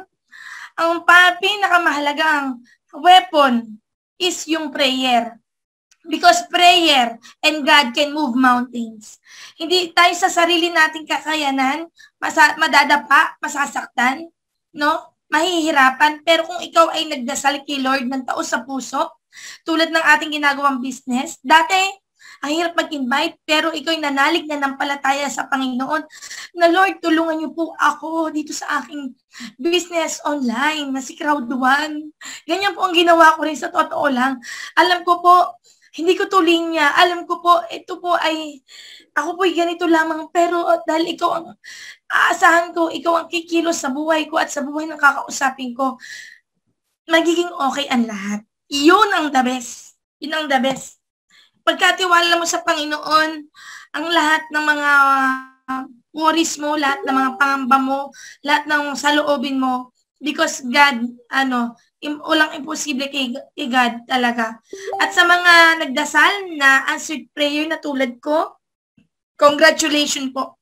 ang pinakamahalagang weapon is yung prayer. Because prayer and God can move mountains. Hindi tayo sa sarili nating kakayanan, madadapa, masasaktan, no? Mahihirapan, pero kung ikaw ay nagdasal kay Lord ng taos sa puso, tulad ng ating ginagawang business, dati, ang hirap mag-invite, pero ikaw ay nanalig na nampalataya sa Panginoon, na Lord, tulungan niyo po ako dito sa aking business online, na si Crowd One. Ganyan po ang ginawa ko rin sa totoo lang. Alam ko po, Hindi ko to linya. Alam ko po, ito po ay, ako po ay ganito lamang, pero dahil ikaw ang aasahan ko, ikaw ang kikilos sa buhay ko at sa buhay ng kakausapin ko, magiging okay ang lahat. Yun ang the best. Yun ang the best. Pagkatiwala mo sa Panginoon, ang lahat ng mga worries mo, lahat ng mga pangamba mo, lahat ng saloobin mo, because God, walang imposible kay God talaga. At sa mga nagdasal na answered prayer na tulad ko, congratulations po.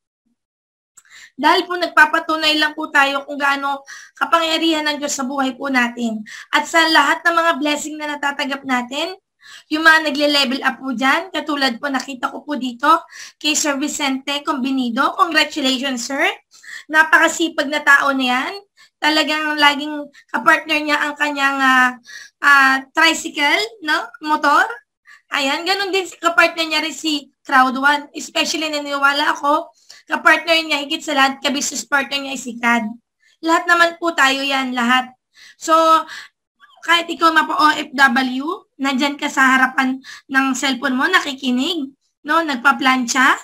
Dahil po nagpapatunay lang po tayo kung gaano kapangyarihan ng Diyos sa buhay po natin. At sa lahat ng mga blessing na natatanggap natin, yung mga nagle-level up po dyan, katulad po nakita ko po dito kay Sir Vicente Combinido. Congratulations, sir. Napakasipag na tao na yan. Talagang laging kapartner niya ang kanyang tricycle, no? Motor. Ayan, ganun din si kapartner niya rin si Crowd One. Especially naniniwala ako, kapartner niya higit sa lahat, ka-business partner niya ay si God. Lahat naman po tayo yan, lahat. So, kahit ikaw mapa-OFW, nandyan ka sa harapan ng cellphone mo, nakikinig, no? Nagpa-plancha,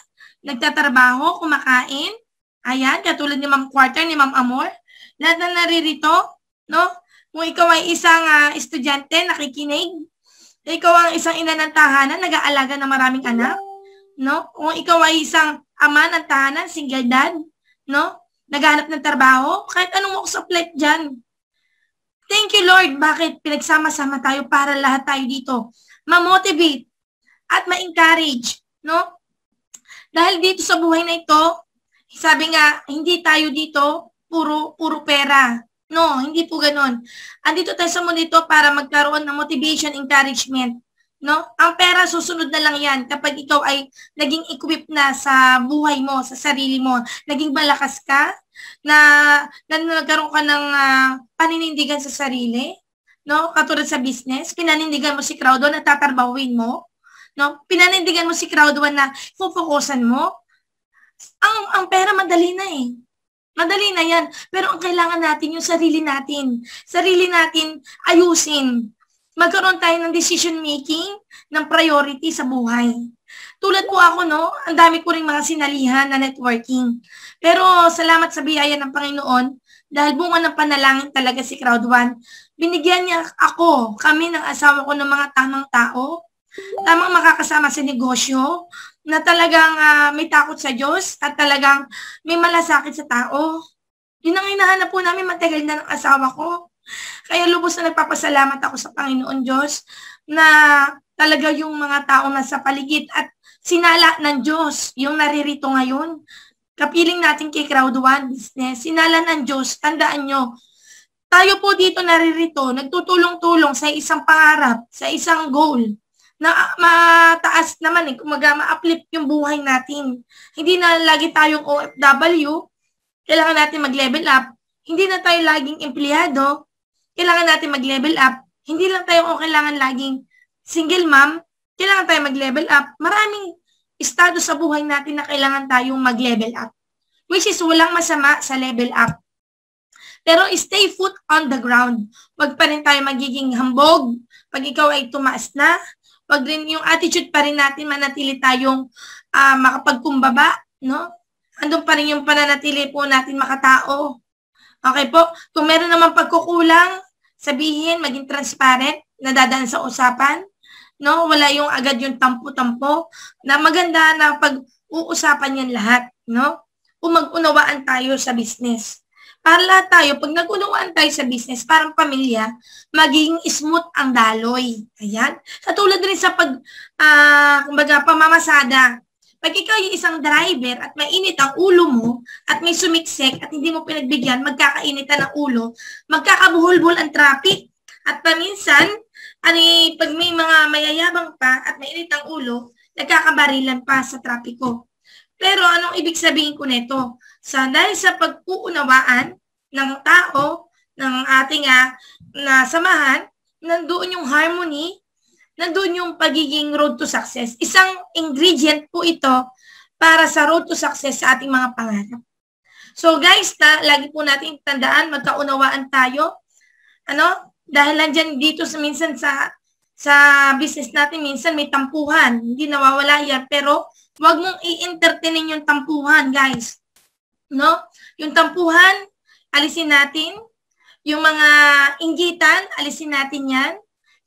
nagtatrabaho, kumakain. Ayan, katulad ni Ma'am Quarter, ni Ma'am Amor. Lahat na naririto, no? Kung ikaw ay isang estudyante, nakikinig. Ikaw ang isang ina ng tahanan, nag-aalaga ng maraming anak, no? Kung ikaw ay isang ama ng tahanan, single dad, no? Naghahanap ng trabaho, kahit anong walks of life dyan. Thank you, Lord. Bakit? Pinagsama-sama tayo para lahat tayo dito ma-motivate at ma-encourage, no? Dahil dito sa buhay na ito, sabi nga, hindi tayo dito puro pera. No, hindi po ganoon. Andito tayo sa mundo ito para magkaroon ng motivation, encouragement. No? Ang pera susunod na lang yan kapag ikaw ay naging equip na sa buhay mo, sa sarili mo. Naging malakas ka, na nagkaroon ka ng paninindigan sa sarili. No? Katulad sa business, pinanindigan mo si Crowd One na tatarbahuin mo. No? Pinanindigan mo si Crowd One na pupukusan mo. Ang pera madali na eh. Madali na yan. Pero ang kailangan natin yung sarili natin. Sarili natin ayusin. Magkaroon tayo ng decision making, ng priority sa buhay. Tulad po ako, no? Ang dami ko rin mga sinalihan na networking. Pero salamat sa biyaya ng Panginoon, dahil bunga ng panalangin talaga si Crowd One, binigyan niya kami ng asawa ko ng mga tamang tao, tamang makakasama sa negosyo, na talagang may takot sa Diyos at talagang may malasakit sa tao. Yun ang hinahanap po namin matagal na ng asawa ko. Kaya lubos na nagpapasalamat ako sa Panginoon Diyos na talaga yung mga taong nasa paligid at sinala ng Diyos yung naririto ngayon. Kapiling natin kay Crowd One Business, sinala ng Diyos, tandaan nyo, tayo po dito naririto, nagtutulong-tulong sa isang pangarap, sa isang goal, na mataas naman ma-uplift yung buhay natin. Hindi na lagi tayong OFW, kailangan natin mag-level up. Hindi na tayo laging empleyado, kailangan natin mag-level up. Hindi lang tayo kailangan laging single mom, kailangan tayo mag-level up. Maraming estado sa buhay natin na kailangan tayong mag-level up. Which is walang masama sa level up. Pero stay foot on the ground. Wag pa rin tayo magiging hambog. Pag ikaw ay tumaas na, wag rin yung attitude pa rin natin, manatili tayong makapagkumbaba, no? Andun pa rin yung pananatili po natin makatao. Okay po? Kung meron naman pagkukulang, sabihin, maging transparent, nadadaan sa usapan, no? Wala yung agad yung tampo-tampo, na maganda na pag-uusapan yan lahat, no? Kung mag-unawaan tayo sa business. Para lahat tayo, pag nag-unawaan tayo sa business, parang pamilya, magiging smooth ang daloy. Ayan. Katulad rin sa kumbaga, pamamasada. Pag ikaw yung isang driver at mainit ang ulo mo at may sumiksek at hindi mo pinagbigyan, magkakainitan ng ulo, magkakabuhol-buhol ang traffic. At paminsan, pag may mga mayayabang pa at mainit ang ulo, nagkakabarilan pa sa trapiko. Pero anong ibig sabihin ko nito? Dahil sa pag-uunawaan ng tao, ng ating samahan, nandoon yung harmony, nandoon yung pagiging road to success. Isang ingredient po ito para sa road to success sa ating mga pangarap. So guys, lagi po natin tandaan, magkaunawaan tayo. Dahil nandyan dito minsan sa sa business natin, minsan may tampuhan. Hindi nawawala yan. Pero, wag mong i-entertainin yung tampuhan, guys. No? Yung tampuhan, alisin natin. Yung mga inggitan, alisin natin yan.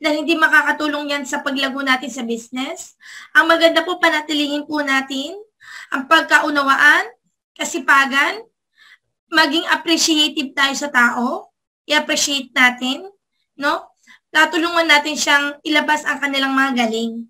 Dahil hindi makakatulong yan sa paglago natin sa business. Ang maganda po, panatilihin po natin ang pagkaunawaan, kasipagan, maging appreciative tayo sa tao, i-appreciate natin, no? Natulungan natin siyang ilabas ang kanilang mga galing.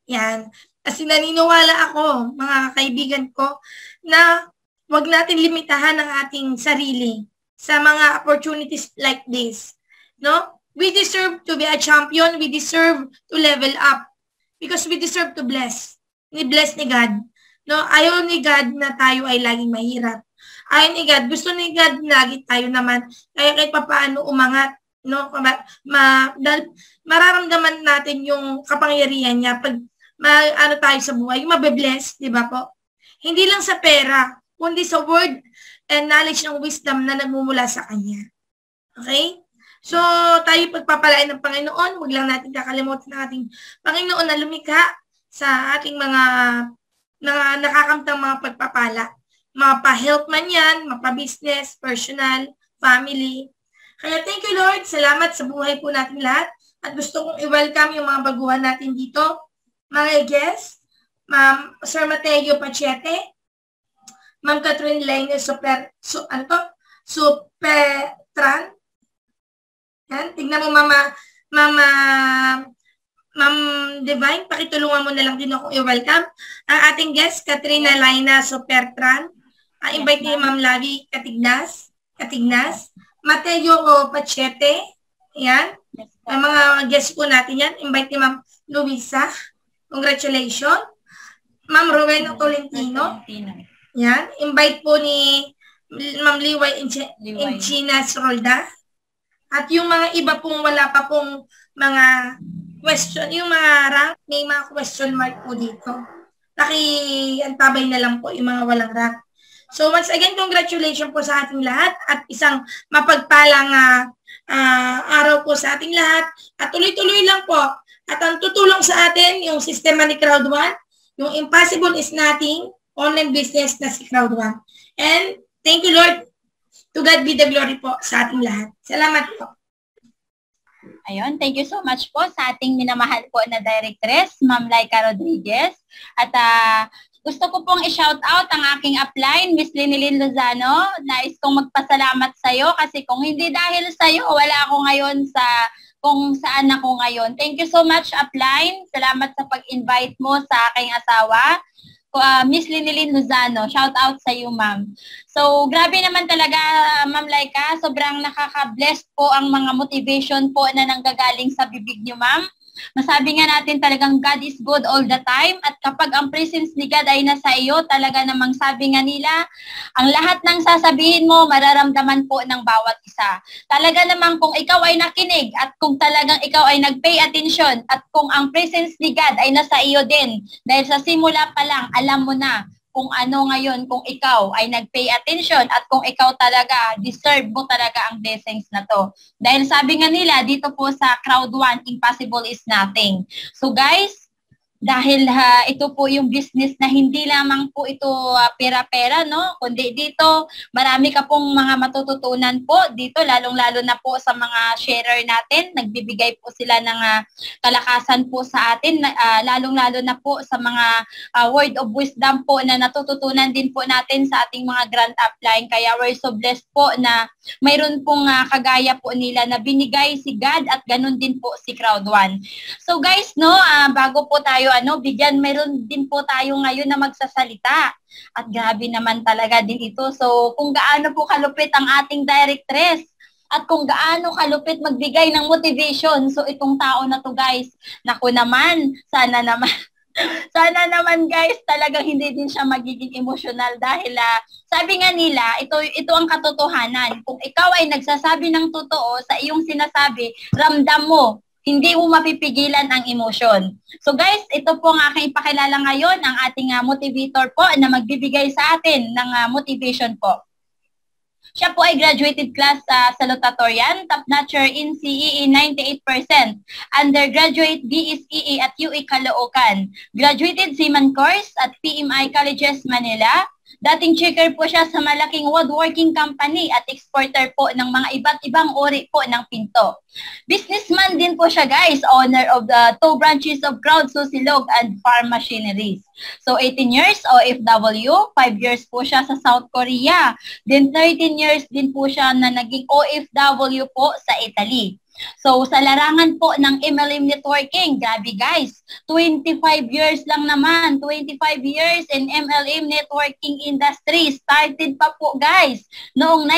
Yan. Kasi naniniwala ako, mga kaibigan ko, na wag natin limitahan ang ating sarili sa mga opportunities like this, no? We deserve to be a champion. We deserve to level up. Because we deserve to bless. Ni-bless ni God. No? Ayaw ni God na tayo ay laging mahirap. Ayaw ni God. Gusto ni God na lagi tayo naman. Kaya kahit papaano umangat. No? Mararamdaman natin yung kapangyarihan niya pag ano tayo sa buhay. Yung mabe-bless. Di ba po? Hindi lang sa pera. Kundi sa word and knowledge ng wisdom na nagmumula sa Kanya. Okay? So, tayo pagpapalain ng Panginoon, huwag lang natin kakalimutan ng ating Panginoon na lumikha sa ating mga nakakamtang mga pagpapala. Mapa-health man yan, mapa-business, personal, family. Kaya thank you Lord, salamat sa buhay po natin lahat. At gusto kong i-welcome yung mga baguhan natin dito. Mga guests, Ma'am Sir Mateo Pachete, Ma'am Catherine Lane Supertran. Yan, tingnan mo Ma'am Divine, pakitulungan mo na lang din ako i-welcome. Ang ating guest, Katrina Laina Supertran. Invite ni Ma'am Lavi Katignas. Mateo Pachete. Yan. Ang mga guest po natin yan. Invite ni Ma'am Luisa. Congratulations. Ma'am Rowena Tolentino. Yan. Invite po ni Ma'am Liway Encinas Rolda. At yung mga iba pong wala pa pong mga question, yung mga rank, may mga question mark po dito. Antabay na lang po yung mga walang rank. So once again, congratulations po sa ating lahat at isang mapagpalang araw po sa ating lahat. At tuloy-tuloy lang po. At ang tutulong sa atin, yung sistema ni Crowd1, yung impossible is nothing, online business na si Crowd1. And thank you Lord. To God be the glory po sa ating lahat. Salamat po. Ayun, thank you so much po sa ating minamahal po na Directress, Ma'am Laika Rodriguez. At gusto ko pong i-shout out ang aking upline, Miss Linilyn Lozano. Nais kong magpasalamat sa iyo kasi kung hindi dahil sa iyo, wala ako ngayon sa kung saan ako ngayon. Thank you so much, upline. Salamat sa pag-invite mo sa aking asawa. Miss Linilyn Lozano, shout out sa iyo, ma'am. So, grabe naman talaga, Ma'am Laika. Sobrang nakaka-bless po ang mga motivation po na nanggagaling sa bibig niyo, ma'am. Masabi nga natin talagang God is good all the time at kapag ang presence ni God ay nasa iyo, talaga namang sabi nga nila, ang lahat ng sasabihin mo, mararamdaman po ng bawat isa. Talaga namang kung ikaw ay nakinig at kung talagang ikaw ay nag-pay attention at kung ang presence ni God ay nasa iyo din, dahil sa simula pa lang, alam mo na kung ano ngayon, kung ikaw ay nag-pay attention at kung ikaw talaga, deserve mo talaga ang blessings na to. Dahil sabi nga nila, dito po sa Crowd1, impossible is nothing. So guys, dahil ito po yung business na hindi lamang po ito pera-pera, no? Kundi dito, marami ka pong mga matututunan po dito, lalong-lalo na po sa mga sharer natin. Nagbibigay po sila ng kalakasan po sa atin, lalong-lalo na po sa mga word of wisdom po na natututunan din po natin sa ating mga grant upline. Kaya we're so blessed po na mayroon pong kagaya po nila na binigay si God at ganun din po si Crowd1. So guys, no, bago po tayo meron din po tayo ngayon na magsasalita. At grabe naman talaga din ito. So, kung gaano po kalupit ang ating directress at kung gaano kalupit magbigay ng motivation. So, itong tao na to guys, naku naman, sana naman guys, talagang hindi din siya magiging emotional dahil sabi nga nila, ito ang katotohanan. Kung ikaw ay nagsasabi ng totoo sa iyong sinasabi, ramdam mo. Hindi mo mapipigilan ang emosyon. So guys, ito po ang aking ipakilala ngayon, ang ating motivator po na magbibigay sa atin ng motivation po. Siya po ay graduated class salutatorian, top notcher in CEE 98%, undergraduate BSEE at UE Caloocan, graduated seaman course at PMI Colleges Manila. Dating checker po siya sa malaking woodworking company at exporter po ng mga iba't ibang uri po ng pinto. Businessman din po siya guys, owner of the 2 branches of Crowd Susilog and Farm Machineries. So 18 years OFW, 5 years po siya sa South Korea. Then 13 years din po siya na naging OFW po sa Italy. So, sa larangan po ng MLM Networking, grabe guys, 25 years lang naman, 25 years in MLM Networking industry. Started pa po guys, noong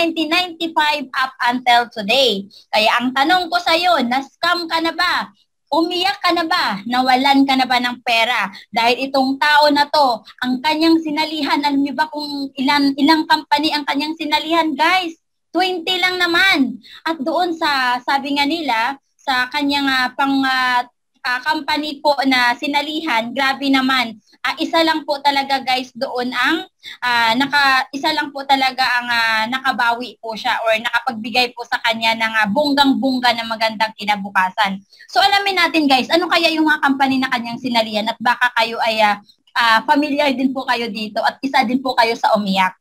1995 up until today. Kaya ang tanong ko sa iyo, na-scam ka na ba? Umiyak ka na ba? Nawalan ka na ba ng pera? Dahil itong tao na to, ang kanyang sinalihan, alam niyo ba kung ilang company ang kanyang sinalihan guys? 20 lang naman. At doon sa, sabi nga nila, sa kanyang company po na sinalihan, grabe naman. Isa lang po talaga guys doon ang, isa lang po talaga ang nakabawi po siya or nakapagbigay po sa kanya ng bunggang-bungga na magandang kinabukasan. So alamin natin guys, ano kaya yung mga company na kanyang sinalihan at baka kayo ay familiar din po kayo dito at isa din po kayo sa umiyak.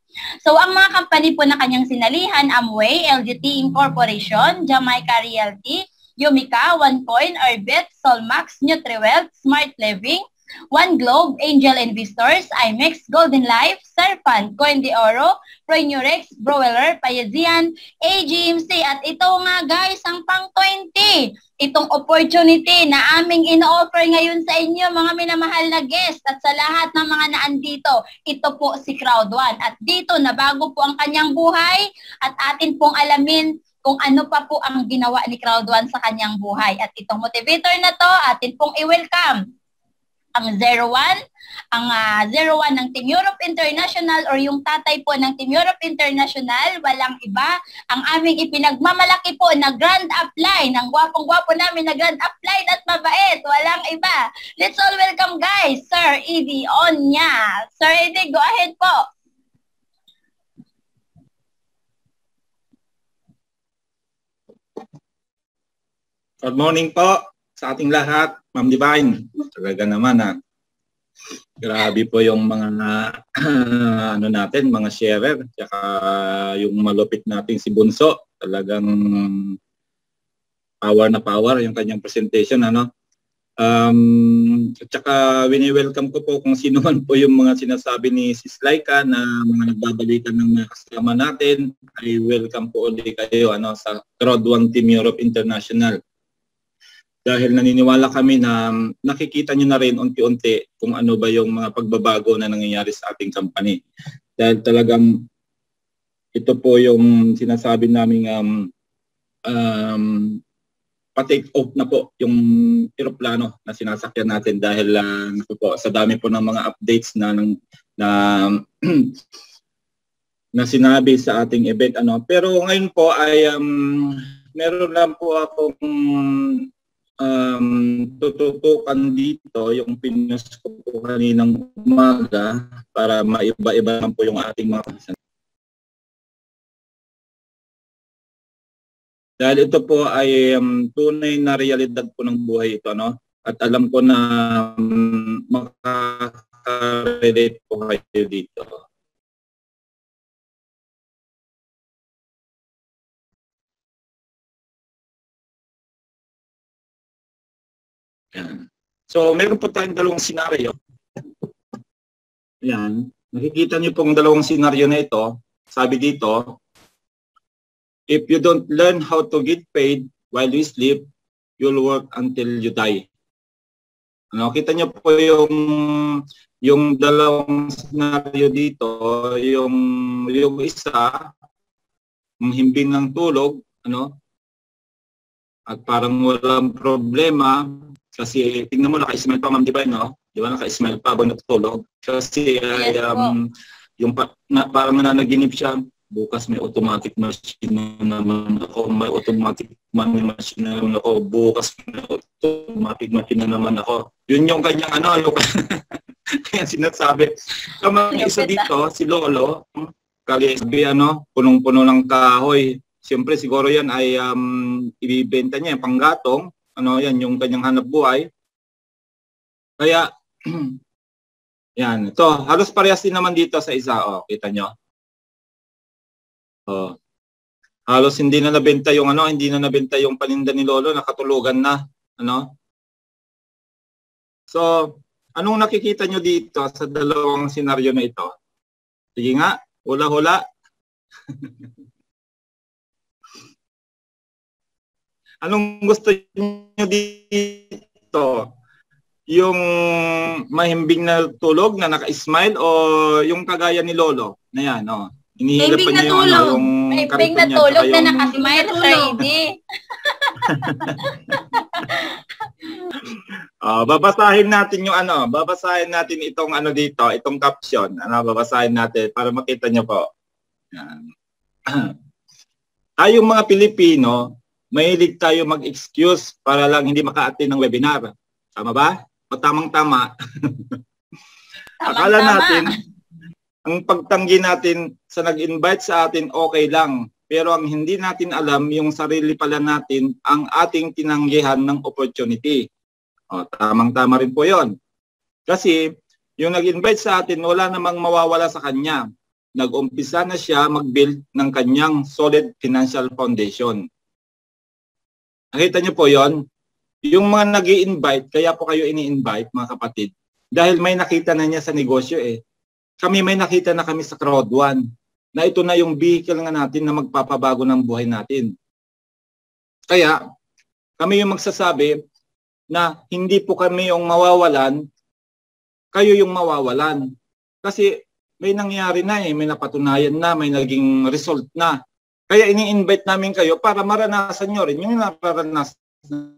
So, ang mga company po na kanyang sinalihan, Amway, LGT Incorporation, Jamaica Realty, Yumika, OneCoin, Arbit, Solmax, NutriWealth, Smart Living, One Globe, Angel Investors, IMEX, Golden Life, Serpent, Coin de Oro, Pronurex, Broweler, Payazian, AGMC, at ito nga guys, ang pang 20. Itong opportunity na aming ino-offer ngayon sa inyo mga minamahal na guest at sa lahat ng mga naandito, ito po si Crowd1. At dito na bago po ang kanyang buhay at atin pong alamin kung ano pa po ang ginawa ni Crowd1 sa kanyang buhay. At itong motivator na to, atin pong i-welcome ang 01, ang 01 ng Team Europe International or yung tatay po ng Team Europe International, walang iba, ang aming ipinagmamalaki po na grand upline, ang gwapong-gwapo namin na grand upline at mabait, walang iba. Let's all welcome guys, Sir Eddie Onya. Sir Eddie, go ahead po. Good morning po sa ating lahat, Ma'am Divine. Talaga naman grabe po yung mga ano natin, mga sharer, tsaka yung malupit nating si Bunso. Talagang power na power yung kanyang presentation, ano. Tsaka wini-welcome ko po kung sino man po yung mga sinasabi ni Sis Laika na mga nagbabalikan ng mga kasama natin. I welcome po ulit kayo sa Crowd1 Team Europe International. Dahil naniniwala kami na nakikita nyo na rin unti-unti kung ano ba yung mga pagbabago na nangyayari sa ating company. Dahil talagang ito po yung sinasabi namin pa-take off na po yung eroplano na sinasakyan natin dahil po, sa dami po ng mga updates na sinabi sa ating event. Pero ngayon po ay meron lang po akong tututukan dito yung pinost ko po kaninang umaga para maiba-iba lang po yung ating mga kasan. Dahil ito po ay tunay na realidad po ng buhay ito, at alam ko na makaka-relate po kayo dito. Yan. So, meron po tayong dalawang senaryo. Yan. Nakikita niyo pong dalawang senaryo na ito. Sabi dito, if you don't learn how to get paid while you sleep, you'll work until you die. Kita niyo po yung dalawang senaryo dito. Yung isa, himbing ng tulog, at parang walang problema. Kasi tingnan mo, naka-smile pa, Ma'am Divine, Di ba, naka-smile pa habang natutulog. Kasi parang nanaginip siya, bukas may automatic machine na naman ako, may automatic money machine na naman ako, bukas may automatic machine na naman ako. Yun yung kanyang yung kaya sinasabi. Kamang isa dito, si Lolo, kalisabi, punong-puno ng kahoy. Siyempre siguro yan ay ibibenta niya, panggatong, yan yung kanyang hanap buhay. Kaya, yan, ito, halos parehas din naman dito sa isa, kita nyo. Halos hindi na nabenta yung hindi na nabenta yung paninda ni Lolo, nakatulugan na, So, anong nakikita nyo dito sa dalawang senaryo na ito? Sige nga, hula-hula. Anong gusto nyo dito? Yung mahimbing na tulog na naka-smile o yung kagaya ni Lolo? Na yan, Inihilap pa niya yung mahimbing na tulog na naka-smile, Freddy. Babasahin natin yung babasahin natin itong dito, itong caption. Babasahin natin para makita nyo po. Yan. Tayong mga Pilipino, mahilig tayo mag-excuse para lang hindi maka-attend ng webinar. Tama ba? O tamang-tama? Akala natin, ang pagtanggi natin sa nag-invite sa atin okay lang. Pero ang hindi natin alam, yung sarili pala natin ang ating tinanggihan ng opportunity. Tamang-tama rin po yon. Kasi yung nag-invite sa atin, wala namang mawawala sa kanya. Nag-umpisa na siya mag-build ng kanyang solid financial foundation. Nakita niyo po yon? Yung mga nag-i-invite, kaya po kayo ini-invite mga kapatid, dahil may nakita na niya sa negosyo Kami may nakita na kami sa Crowd1 na ito na yung vehicle nga natin na magpapabago ng buhay natin. Kaya kami yung magsasabi na hindi po kami yung mawawalan, kayo yung mawawalan. Kasi may nangyari na may napatunayan na, may naging result na. Kaya ini-invite namin kayo para maranasan nyo rin yung naranasan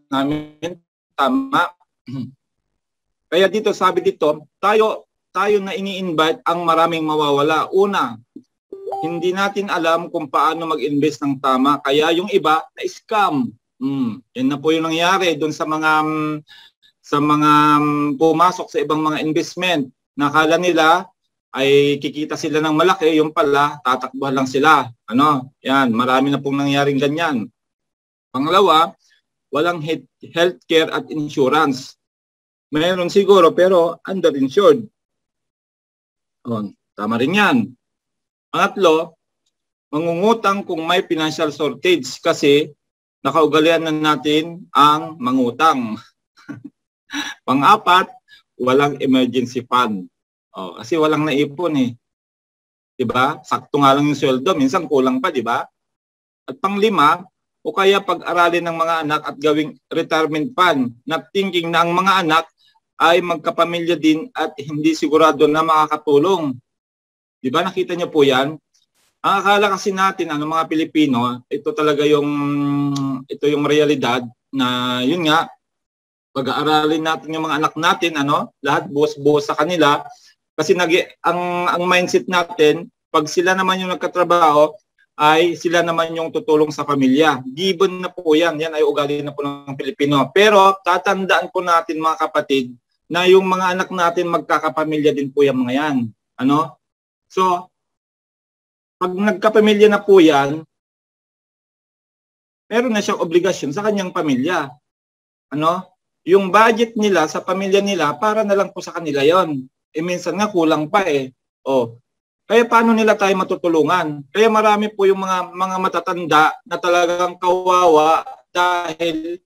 namin. Tama. Kaya dito, sabi dito, tayo na ini-invite ang maraming mawawala. Una, hindi natin alam kung paano mag-invest ng tama. Kaya yung iba, na-scam. Yan na po yung nangyari doon sa mga pumasok sa ibang mga investment. Nakala nila ay kikita sila ng malaki, yung pala, tatakbuhan lang sila. Yan, marami na pong nangyaring ganyan. Pangalawa, walang healthcare at insurance. Mayroon siguro pero underinsured. Tama rin yan. Pangatlo, mangungutang kung may financial shortage kasi nakaugalian na natin ang mangutang. Pang-apat, walang emergency fund. Kasi walang naipon Diba? Sakto nga lang yung sweldo, minsan kulang pa, diba? At pang-lima, o kaya pag-aralin ng mga anak at gawing retirement fund na thinking na ang mga anak ay magkapamilya din at hindi sigurado na makakatulong. Di ba nakita niyo po yan? Ang akala kasi natin, mga Pilipino, ito yung realidad na yun nga, pag-aaralin natin yung mga anak natin, lahat buhos-buhos sa kanila. Kasi ang mindset natin, pag sila naman yung nagkatrabaho, ay sila naman yung tutulong sa pamilya. Given na po yan. Yan ay ugali na po ng Pilipino. Pero tatandaan po natin mga kapatid, na yung mga anak natin magkakapamilya din po yung mga yan. So, pag nagkapamilya na po yan, meron na siyang obligasyon sa kanyang pamilya. Yung budget nila sa pamilya nila, para na lang po sa kanila yon. Minsan nga kulang pa Kaya paano nila tayo matutulungan? Kaya marami po yung mga matatanda na talagang kawawa dahil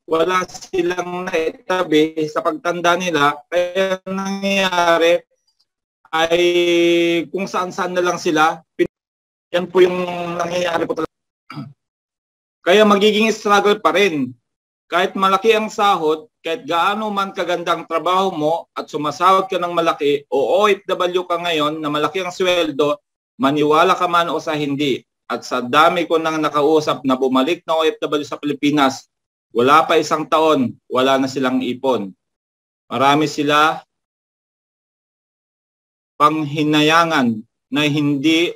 wala silang naitabi sa pagtanda nila. Kaya nangyayari ay kung saan-saan na lang sila. Yan po yung nangyayari po talaga. Kaya magiging struggle pa rin. Kahit malaki ang sahod, kahit gaano man kagandang trabaho mo at sumasahod ka ng malaki o OFW ka ngayon na malaki ang sweldo, maniwala ka man o sa hindi. At sa dami ko nang nakausap na bumalik na OFW sa Pilipinas, wala pa isang taon, wala na silang ipon. Marami sila panghinayangan na hindi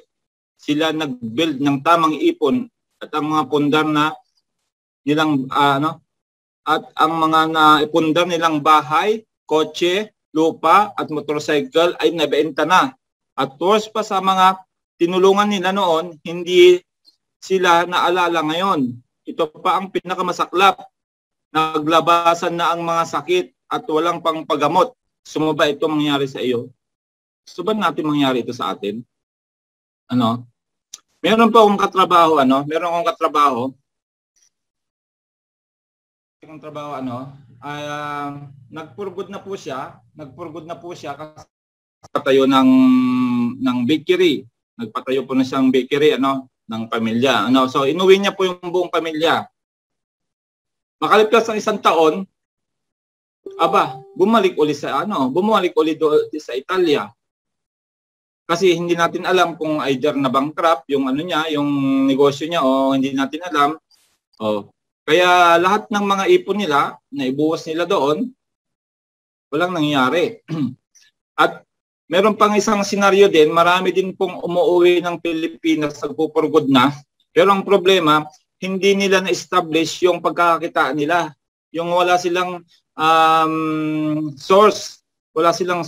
sila nag-build ng tamang ipon at ang mga pundar na nilang at ang mga naipundar nilang bahay, kotse, lupa at motorcycle ay nabenta na. At worse pa sa mga tinulungan nila noon, hindi sila naalala ngayon. Ito pa ang pinakamasaklap. Naglabasan na ang mga sakit at walang pang paggamot. Gusto mo ba ito mangyari sa iyo? Gusto ba natin mangyari ito sa atin? Ano? Meron pa akong katrabaho, Meron akong katrabaho. Nagpurgod na po siya. Kasi nagpatayo ng bakery. Nagpatayo po na siyang bakery, ng pamilya. So, inuwi niya po yung buong pamilya. Makalipas ng 1 taon, bumalik uli sa sa Italia. Kasi hindi natin alam kung either na bankrupt yung yung negosyo niya o hindi natin alam. Kaya lahat ng mga ipon nila, naibuwas nila doon, walang nangyayari. At meron pang isang senaryo din, marami din pong umuwi ng Pilipinas, nagpupurgod na. Pero ang problema, hindi nila na-establish yung pagkakakitaan nila. Yung wala silang source. Wala silang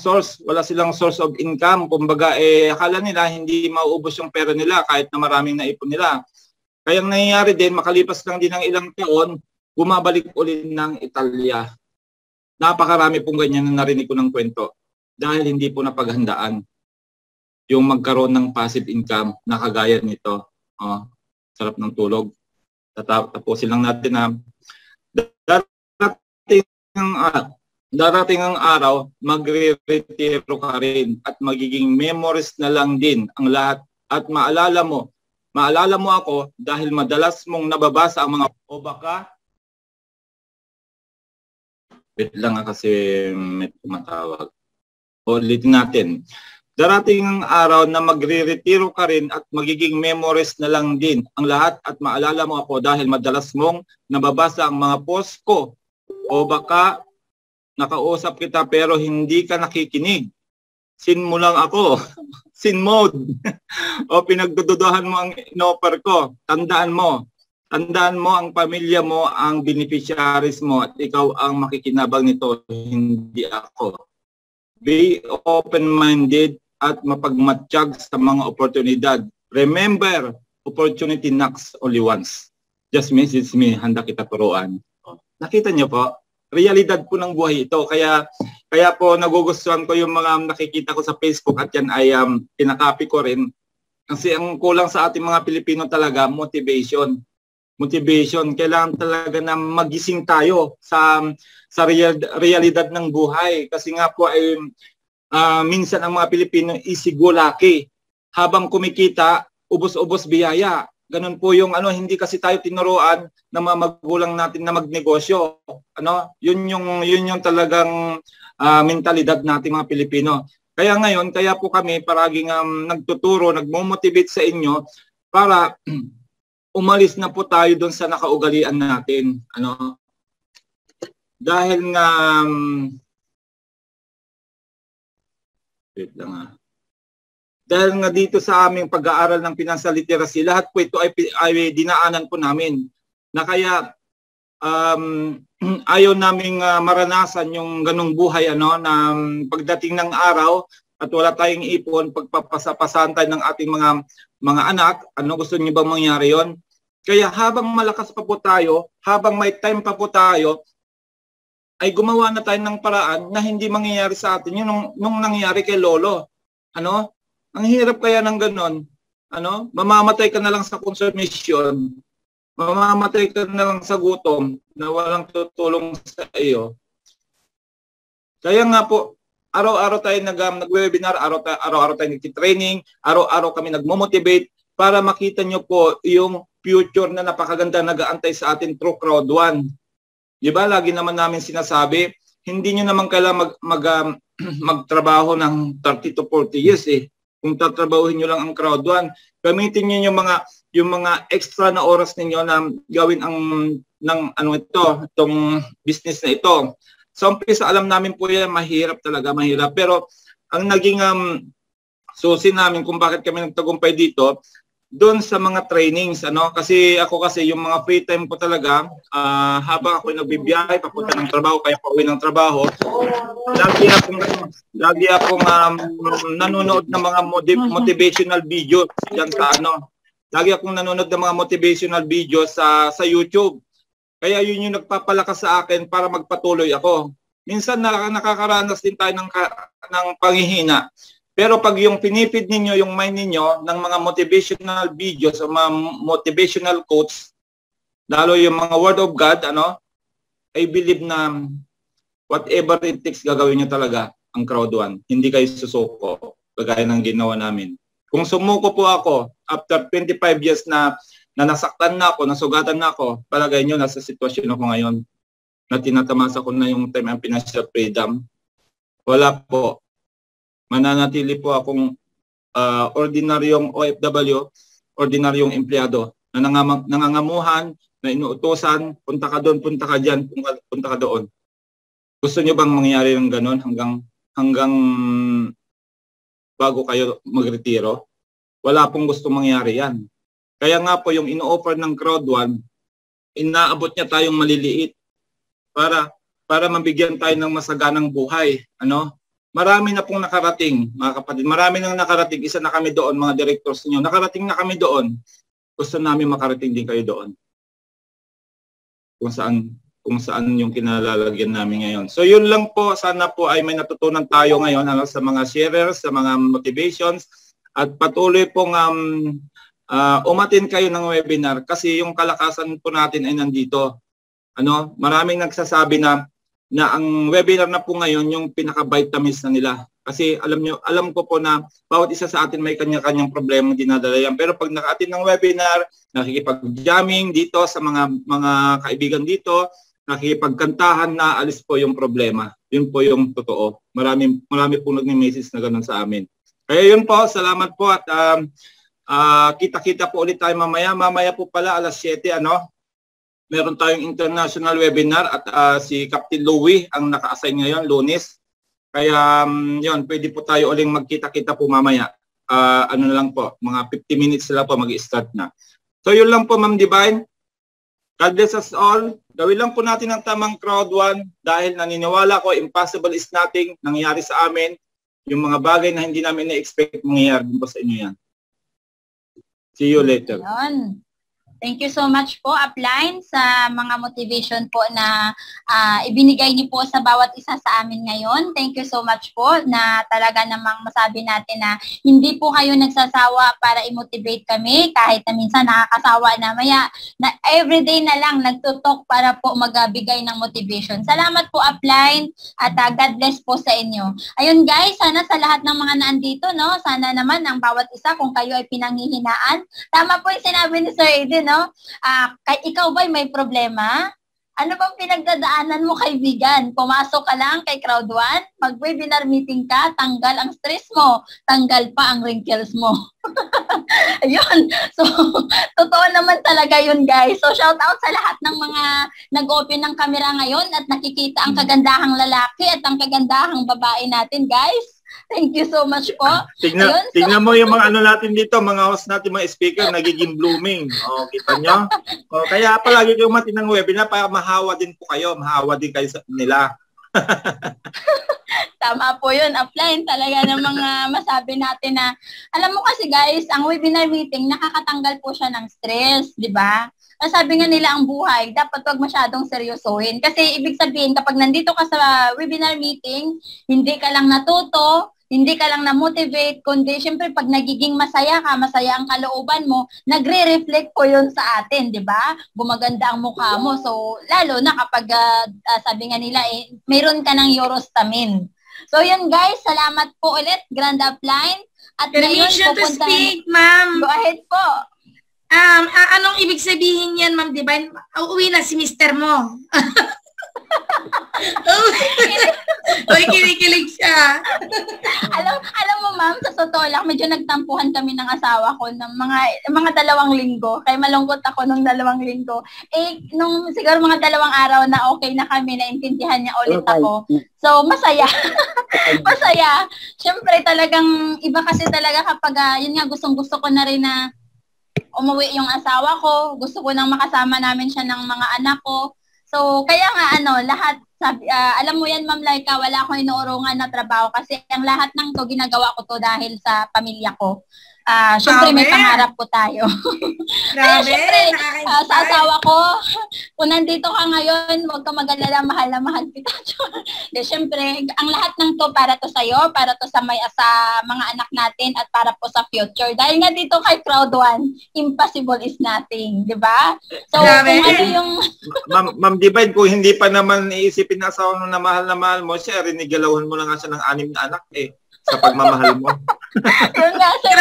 source of income. Kumbaga, akala nila hindi mauubos yung pera nila kahit na maraming naipon nila. Kaya ang nangyayari din, makalipas lang din ng ilang taon, bumabalik ulit ng Italia. Napakarami pong ganyan na narinig ko ng kwento. Dahil hindi po napaghandaan yung magkaroon ng passive income na kagaya nito. Sarap ng tulog. Tapusin lang natin na darating ang araw, magre-retiro ka rin at magiging memories na lang din ang lahat at maalala mo ako dahil madalas mong nababasa ang mga o baka wait lang kasi may tumatawag. Ulitin natin. Darating ang araw na magre-retiro ka rin at magiging memories na lang din ang lahat at maalala mo ako dahil madalas mong nababasa ang mga post ko o baka nakausap kita pero hindi ka nakikinig. Sin mo lang ako. Sin mode. O pinagdududahan mo ang inoffer ko. Tandaan mo ang pamilya mo ang beneficiaries mo at ikaw ang makikinabang nito, hindi ako. Be open-minded at mapagmatsyag sa mga oportunidad. Remember, opportunity knocks only once. Just message me, handa kita turuan. Nakita niyo po? Realidad po ng buhay ito. Kaya po nagugustuhan ko yung mga nakikita ko sa Facebook at yan ay pinakopy ko rin. Kasi ang kulang sa ating mga Pilipino talaga, motivation. Kailangan talaga na magising tayo sa realidad ng buhay. Kasi nga po ay minsan ang mga Pilipino isigulaki. Habang kumikita, ubos-ubos biyaya. Ganun po yung hindi kasi tayo tinuruan ng mga magulang natin na magnegosyo. Yun yung talagang mentalidad nating mga Pilipino. Kaya ngayon, kaya po kami paraging nagtuturo, nagmo-motivate sa inyo para umalis na po tayo doon sa nakaugalian natin. Dahil nga wait lang Dahil nga dito sa aming pag-aaral ng financial literacy, lahat po ito ay dinaanan po namin. Na kaya ayaw naming maranasan yung ganong buhay na pagdating ng araw at wala tayong ipon, pagpapasapasan tayo ng ating mga anak, gusto niyo bang mangyari yon? Kaya habang malakas pa po tayo, habang may time pa po tayo, ay gumawa na tayo ng paraan na hindi mangyayari sa atin yun nung nangyari kay Lolo. Ang hirap kaya ng ganon. Mamamatay ka na lang sa consumption. Mamamatay ka na lang sa gutom na walang tutulong sa iyo. Kaya nga po, araw-araw tayo nag-webinar, araw-araw tayo nag-training, araw-araw kami nagmo-motivate para makita nyo po yung future na napakaganda nag-aantay sa atin through Crowd1. Diba? Lagi naman namin sinasabi, hindi nyo naman kailangan magtrabaho ng 30 to 40 years Kung tatrabahuhin nyo lang ang Crowd1, gamitin nyo yung mga extra na oras ninyo na gawin itong business na ito. Sa umpisa, alam namin po yan, mahirap. Pero ang naging susi namin kung bakit kami nagtagumpay dito, doon sa mga trainings, kasi ako yung mga free time ko talaga, habang ako nagbibiyahe papunta ng trabaho, kaya pauwi ng trabaho, lagi akong nanonood ng mga motivational videos diyan sa Lagi akong nanonood ng mga motivational videos sa YouTube. Kaya yun yung nagpapalakas sa akin para magpatuloy ako. Minsan nakakaranas din tayo ng panghihina. Pero pag yung pinifeed ninyo, yung mind ninyo ng mga motivational videos o mga motivational quotes, lalo yung mga word of God, I believe na whatever it takes, gagawin nyo talaga ang crowd one. Hindi kayo susuko, kagaya ng ginawa namin. Kung sumuko po ako, after 25 years na nasaktan na ako, nasugatan na ako, palagay nyo, nasa sitwasyon ako ngayon na tinatamasa ko na yung time and financial freedom. Wala po. Mananatili po akong ordinaryong OFW, ordinaryong empleyado na nangangamuhan, na inuutosan, punta ka doon, punta ka dyan, punta ka doon. Gusto nyo bang mangyari ng ganon hanggang bago kayo magretiro? Wala pong gusto mangyari yan. Kaya nga po yung ino-offer ng crowd one, inaabot niya tayong maliliit para mabigyan tayo ng masaganang buhay. Marami na pong nakarating, mga kapatid. Marami nang nakarating. Isa na kami doon, mga directors niyo. Nakarating na kami doon. Gusto namin makarating din kayo doon. Kung saan yung kinalalagyan namin ngayon. So yun lang po. Sana po ay may natutunan tayo ngayon sa mga sharers, sa mga motivations. At patuloy pong umatin kayo ng webinar kasi yung kalakasan po natin ay nandito. Maraming nagsasabi na ang webinar na po ngayon yung pinaka-vitamins na nila. Kasi alam ko po na bawat isa sa atin may kanya-kanyang problema dinadala yan. Pero pag naka-attend ng webinar, nakikipag-jamming dito sa mga kaibigan dito, nakikipagkantahan, na alis po yung problema. Yun po yung totoo. Marami po nagme-message na ganun sa amin. Kaya yun po, salamat po at kita-kita po ulit tayo mamaya. Mamaya po pala alas 7, meron tayong international webinar at si Captain Louie ang naka-assign ngayon, Lunes. Kaya yun, pwede po tayo uling magkita-kita po mamaya. Na lang po, mga 50 minutes sila po mag-start na. So yun lang po, Ma'am Divine. God bless us all. Gawin lang po natin ang tamang crowd one dahil naniniwala ko, impossible is nothing nangyayari sa amin. Yung mga bagay na hindi namin na-expect mangyayari din po sa inyo yan. See you later. Yun. Thank you so much po, Upline, sa mga motivation po na ibinigay niyo po sa bawat isa sa amin ngayon. Thank you so much po na talaga namang masabi natin na hindi po kayo nagsasawa para i-motivate kami kahit na minsan nakakasawa na everyday na lang nagtutok para po magbigay ng motivation. Salamat po, Upline, at God bless po sa inyo. Ayun guys, sana sa lahat ng mga naandito, sana naman ang bawat isa kung kayo ay pinanghihinaan. Tama po yung sinabi ni Sir Aiden, ikaw ba'y may problema? Ano bang pinagdadaanan mo, kaibigan? Pumasok ka lang kay Crowd One, mag-webinar meeting ka, tanggal ang stress mo, tanggal pa ang wrinkles mo. Ayun. So, totoo naman talaga yun, guys. So, shout out sa lahat ng mga nag-open ng camera ngayon at nakikita ang kagandahang lalaki at ang kagandahang babae natin, guys. Thank you so much po. Tingnan mo yung mga natin dito, mga host natin, mga speaker, nagiging blooming. Kita nyo? Kaya palagi kayong matin ng webinar para mahawa din po kayo. Mahawa din kayo sa nila. Tama po yun. Upline talaga ng mga masabi natin na, alam mo kasi guys, ang webinar meeting, nakakatanggal po siya ng stress, di ba? Sabi nga nila ang buhay, dapat wag masyadong seryosohin. Kasi ibig sabihin, kapag nandito ka sa webinar meeting, hindi ka lang natuto, hindi ka lang na-motivate, kundi syempre pag nagiging masaya ka, masaya ang kalooban mo, nagre-reflect po yun sa atin, di ba? Gumaganda ang mukha mo. So, lalo na kapag, sabi nga nila, mayroon ka ng Eurostamin. So, yun guys, salamat po ulit, Grand Upline. At permission to speak, ma'am. Go ahead po. Anong ibig sabihin yan, Ma'am Divine? Uuwi na si mister mo. Uy, kinikilig siya. alam mo, ma'am, sa totoo lang, medyo nagtampuhan kami ng asawa ko ng mga 2 linggo. Kaya malungkot ako nung 2 linggo. Nung siguro mga 2 araw na okay na kami, naintindihan niya ulit ako. So, masaya. Masaya. Siyempre, talagang iba kasi talaga kapag, yun nga, gustong-gusto ko na rin na umuwi yung asawa ko. Gusto ko nang makasama namin siya ng mga anak ko. So, kaya nga lahat, alam mo yan, Ma'am Laika, wala akong inuurungan na trabaho kasi ang lahat ng to, ginagawa ko to dahil sa pamilya ko. Siyempre, may pangarap po tayo. Grabe, Siyempre, nakaka-inspire. sa asawa ko, kung nandito ka ngayon, huwag ka mag-alala, mahal na mahal kita. Siyempre, ang lahat ng to para to sa'yo, para to sa mga anak natin, at para po sa future. Dahil nga dito kay Crowd One, impossible is nothing, di ba? So, Grabe. kung ano yung... Ma'am Divine, kung hindi pa naman iisipin na asawa mo na mahal mo siya, rinigalawan mo na nga siya ng 6 na anak sa pagmamahal mo. Yun nga, sir.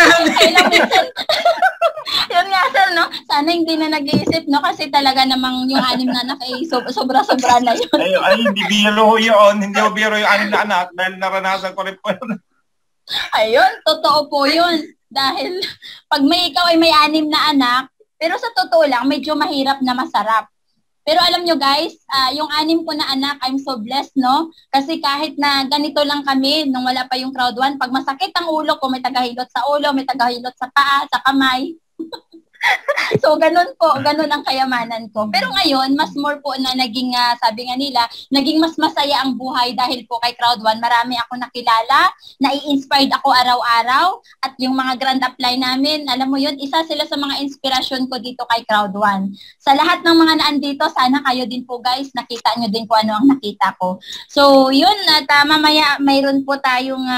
Yun nga, sir, no? Sana hindi na nag-iisip, no? Kasi talaga namang yung 6 na anak ay sobra-sobra na yun. Ay, hindi biro yun. Hindi ko biro yung 6 na anak dahil naranasan ko rin po yun. Ayun, totoo po yun. Dahil pag ikaw ay may 6 na anak, pero sa totoo lang, medyo mahirap na masarap. Pero alam nyo guys, yung 6 ko na anak, I'm so blessed, no? Kasi kahit na ganito lang kami, nung wala pa yung Crowd One, pag masakit ang ulo ko, may tagahilot sa ulo, may tagahilot sa paa, sa kamay. So, ganun ang kayamanan ko. Pero ngayon, mas more po na naging, sabi nga nila, naging mas masaya ang buhay dahil po kay Crowd One. Marami ako nakilala, nai-inspired ako araw-araw, at yung mga grand apply namin, alam mo yun, isa sila sa mga inspirasyon ko dito kay Crowd One. Sa lahat ng mga naandito, sana kayo din po guys, nakita nyo din po ano ang nakita ko. So, yun, at mamaya mayroon po tayong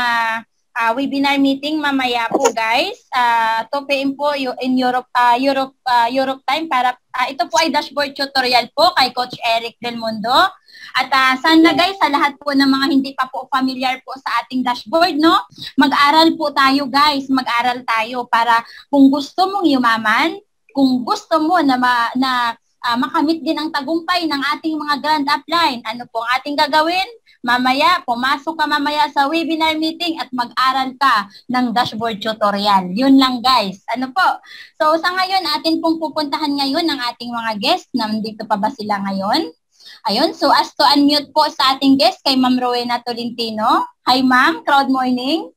webinar meeting mamaya po guys. 2 p.m. po in Europe time para ito po ay dashboard tutorial po kay Coach Eric Del Mundo. At sana guys sa lahat po ng mga hindi pa po familiar po sa ating dashboard, no? Mag-aral po tayo guys, mag-aral tayo para kung gusto mong yumaman, kung gusto mo na makamit din ang tagumpay ng ating mga grand upline, ano po ang ating gagawin? Mamaya, pumasok ka mamaya sa webinar meeting at mag-aral ka ng dashboard tutorial. Yun lang guys. Ano po? So sa ngayon, atin pong pupuntahan ngayon ng ating mga guest. Nandito pa ba sila ngayon? Ayun, so as to unmute po sa ating guest kay Ma'am Rowena Tolentino. Hi Ma'am, crowd morning.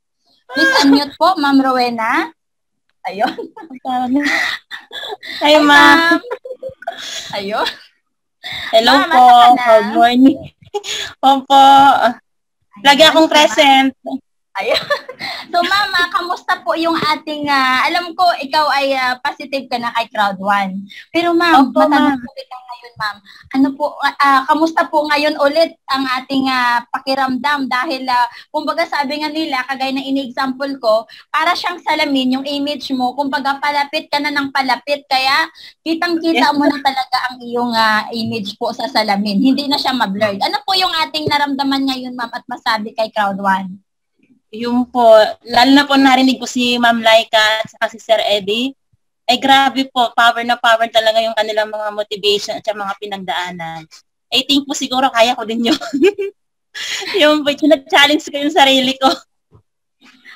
Please unmute po, Ma'am Rowena. Ayun. Hi Ma'am. Ayun. Hello Ma'am, po, asa ka na? good morning. Opo, lagi akong present. Ayun. So mama, kamusta po yung ating, alam ko ikaw ay positive ka na kay Crowd One. Pero ma'am, Opo, matanong ma'am. ko kita ngayon ma'am. Ano po, kamusta po ngayon ulit ang ating pakiramdam? Dahil, kumbaga sabi nga nila, kagaya ng ini-example ko, para siyang salamin yung image mo, kumbaga palapit ka na ng palapit, kaya kitang-kita mo na talaga ang iyong image po sa salamin. Hindi na siya ma-blurred. Ano po yung ating naramdaman ngayon ma'am at masabi kay Crowd One? Yung po, lalo na po narinig ko si Ma'am Laika at saka si Sir Eddie. Ay grabe po, power na power talaga yung kanilang mga motivation at mga pinagdaanan. I think po siguro kaya ko din yun. Yung po, challenge ko yung sarili ko.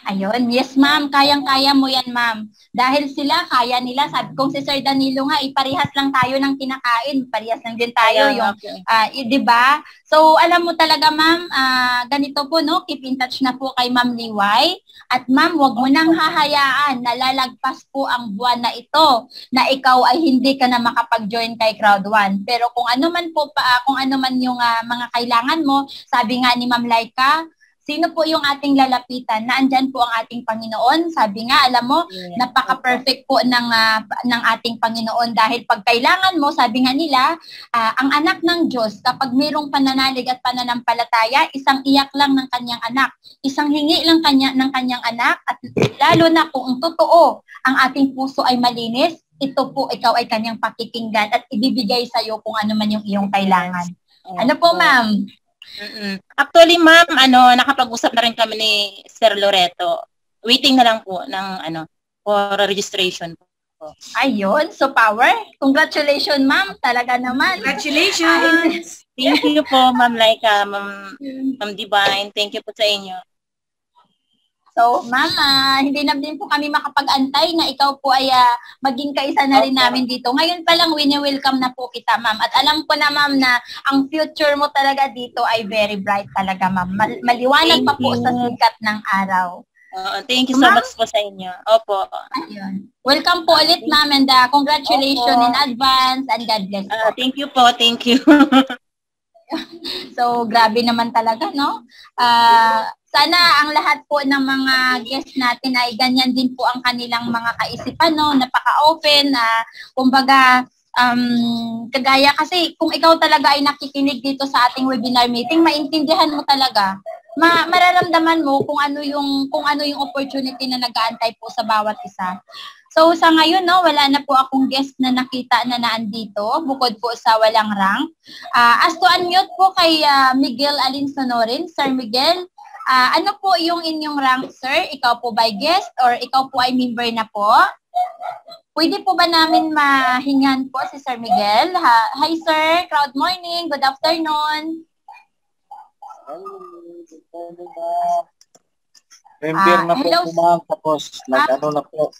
Ayun, yes ma'am, kayang-kaya mo yan ma'am. Dahil sila, kaya nila. Sabi kong si Sir Danilo nga, iparihas lang tayo ng kinakain. Parihas lang din tayo yung, di ba? So, alam mo talaga ma'am, ganito po, no? Keep in touch na po kay Ma'am Liway. At ma'am, wag mo nang hahayaan na lalagpas po ang buwan na ito na ikaw ay hindi ka na makapag-join kay Crowd One. Pero kung ano man po kung ano man yung mga kailangan mo, sabi nga ni Ma'am Laika, sino po yung ating lalapitan? Naandyan po ang ating Panginoon. Sabi nga, alam mo, napaka-perfect po ng ating Panginoon dahil pag kailangan mo, sabi nga nila, ang anak ng Diyos, kapag mayroong pananalig at pananampalataya, isang iyak lang ng kanyang anak, isang hingi lang ng kanyang anak, at lalo na kung totoo ang ating puso ay malinis, ito po, ikaw ay kanyang pakikinggan at ibibigay sa iyo kung ano man yung iyong kailangan. Ano po, ma'am? Actually, ma'am, nakapag-usap na rin kami ni Sir Loreto. Waiting na lang po ng for registration po. Ayun, so power. Congratulations, ma'am. Talaga naman. Congratulations. Thank you po, Ma'am Laika, Ma'am Divine. Thank you po sa inyo. So, ma'am, hindi na din po kami makapag-antay na ikaw po ay maging kaisa na rin namin dito. Ngayon pa lang, wini-welcome na po kita, ma'am. At alam ko na, ma'am, na ang future mo talaga dito ay very bright talaga, ma'am. Maliwanag pa po sa sikat ng araw. Thank you so much po sa inyo. Opo. Ayun. Welcome po ulit, ma'am, and congratulations in advance and God bless po. Thank you po. Thank you. So, grabe naman talaga, no? Sana ang lahat po ng mga guests natin ay ganyan din po ang kanilang mga kaisipan, no? Napaka-open, kumbaga, kagaya kasi kung ikaw talaga ay nakikinig dito sa ating webinar meeting, maintindihan mo talaga. Mararamdaman mo kung ano yung opportunity na nag-aantay po sa bawat isa. So sa ngayon, no, wala na po akong guest na nakita na naandito bukod po sa walang rank. As to unmute po kay Miguel Alinsonorin. Sir Miguel, ano po yung inyong rank, sir? Ikaw po ba guest or ikaw po ay member na po? Pwede po ba namin mahingan po si Sir Miguel? Hi sir, crowd morning, good afternoon. Member na po hello, ma'am, tapos nag-ano na po,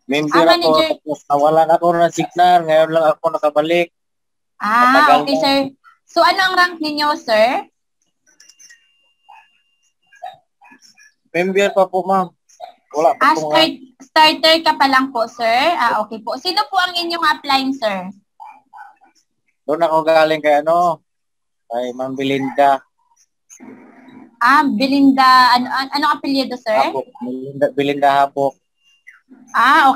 member ako, tapos nawalan ako ng signal, ngayon lang ako nakabalik. Okay sir. So ano ang rank ninyo, sir? Member pa po ma'am. Wala pa po starter ka pa lang po, sir. Okay po. Sino po ang inyong upline, sir? Doon ako galing kay kay Ma'am Belinda. Belinda, anong apelyido, sir? Hapok. Belinda Hapok.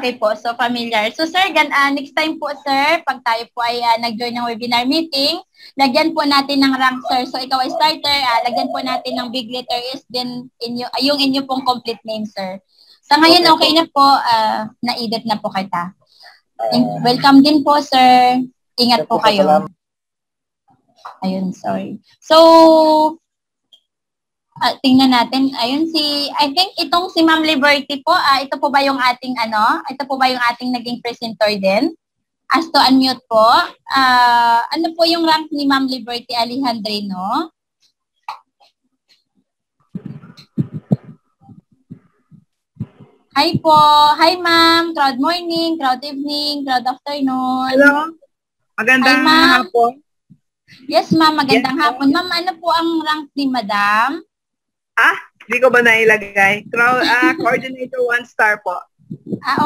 Okay po. So, familiar. So, sir, next time po, sir, pag tayo po ay nag-join ng webinar meeting, lagyan po natin ng rank, sir. So, ikaw ay starter, lagyan po natin ng big letter S, then yung inyo pong complete name, sir. Sa ngayon, okay na po, na-edit na po kita. Welcome din po, sir. Ingat po kayo. Ayun, sorry. So, tingnan natin. Ayun, I think itong si Ma'am Liberty po, ito po ba yung ating ito po ba yung ating naging presenter din? As to unmute po, ano po yung rank ni Ma'am Liberty Alejandrino? Hi po. Hi ma'am. Crowd morning, crowd evening, crowd afternoon. Hello. Magandang hapon. Yes ma'am, magandang hapon. Ma'am, ano po ang rank ni madam? Hindi ko ba nailagay? Coordinator 1 star po.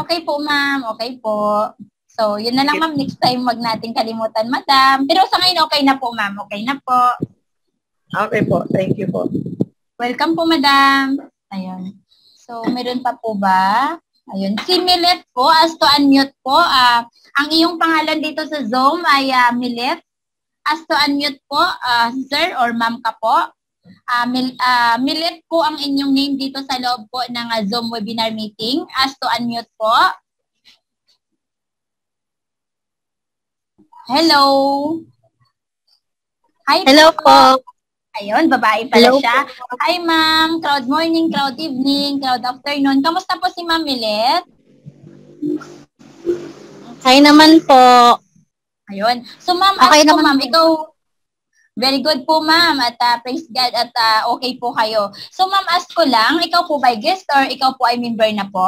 Okay po ma'am. Okay po. So, yun na lang ma'am. Next time, wag natin kalimutan madam. Pero sa ngayon, okay na po ma'am. Okay na po. Okay po. Thank you po. Welcome po madam. Ayun. So, meron pa po ba? Ayun. Si Milet po, as to unmute po. Ang iyong pangalan dito sa Zoom ay Milet. As to unmute po, sir or ma'am ka po. Milet po ang inyong name dito sa loob po ng Zoom webinar meeting. As to unmute po. Hello. Hi Hello po. Ayun, babae pala siya. Hi ma'am, crowd morning, crowd evening, crowd afternoon. Kamusta po si Ma'am Milet? Hi naman po. Ayun. So ma'am, okay po naman ma'am, ikaw, very good po ma'am at praise God at okay po kayo. So ma'am, ask ko lang, ikaw po ba guest or ikaw po ay member na po?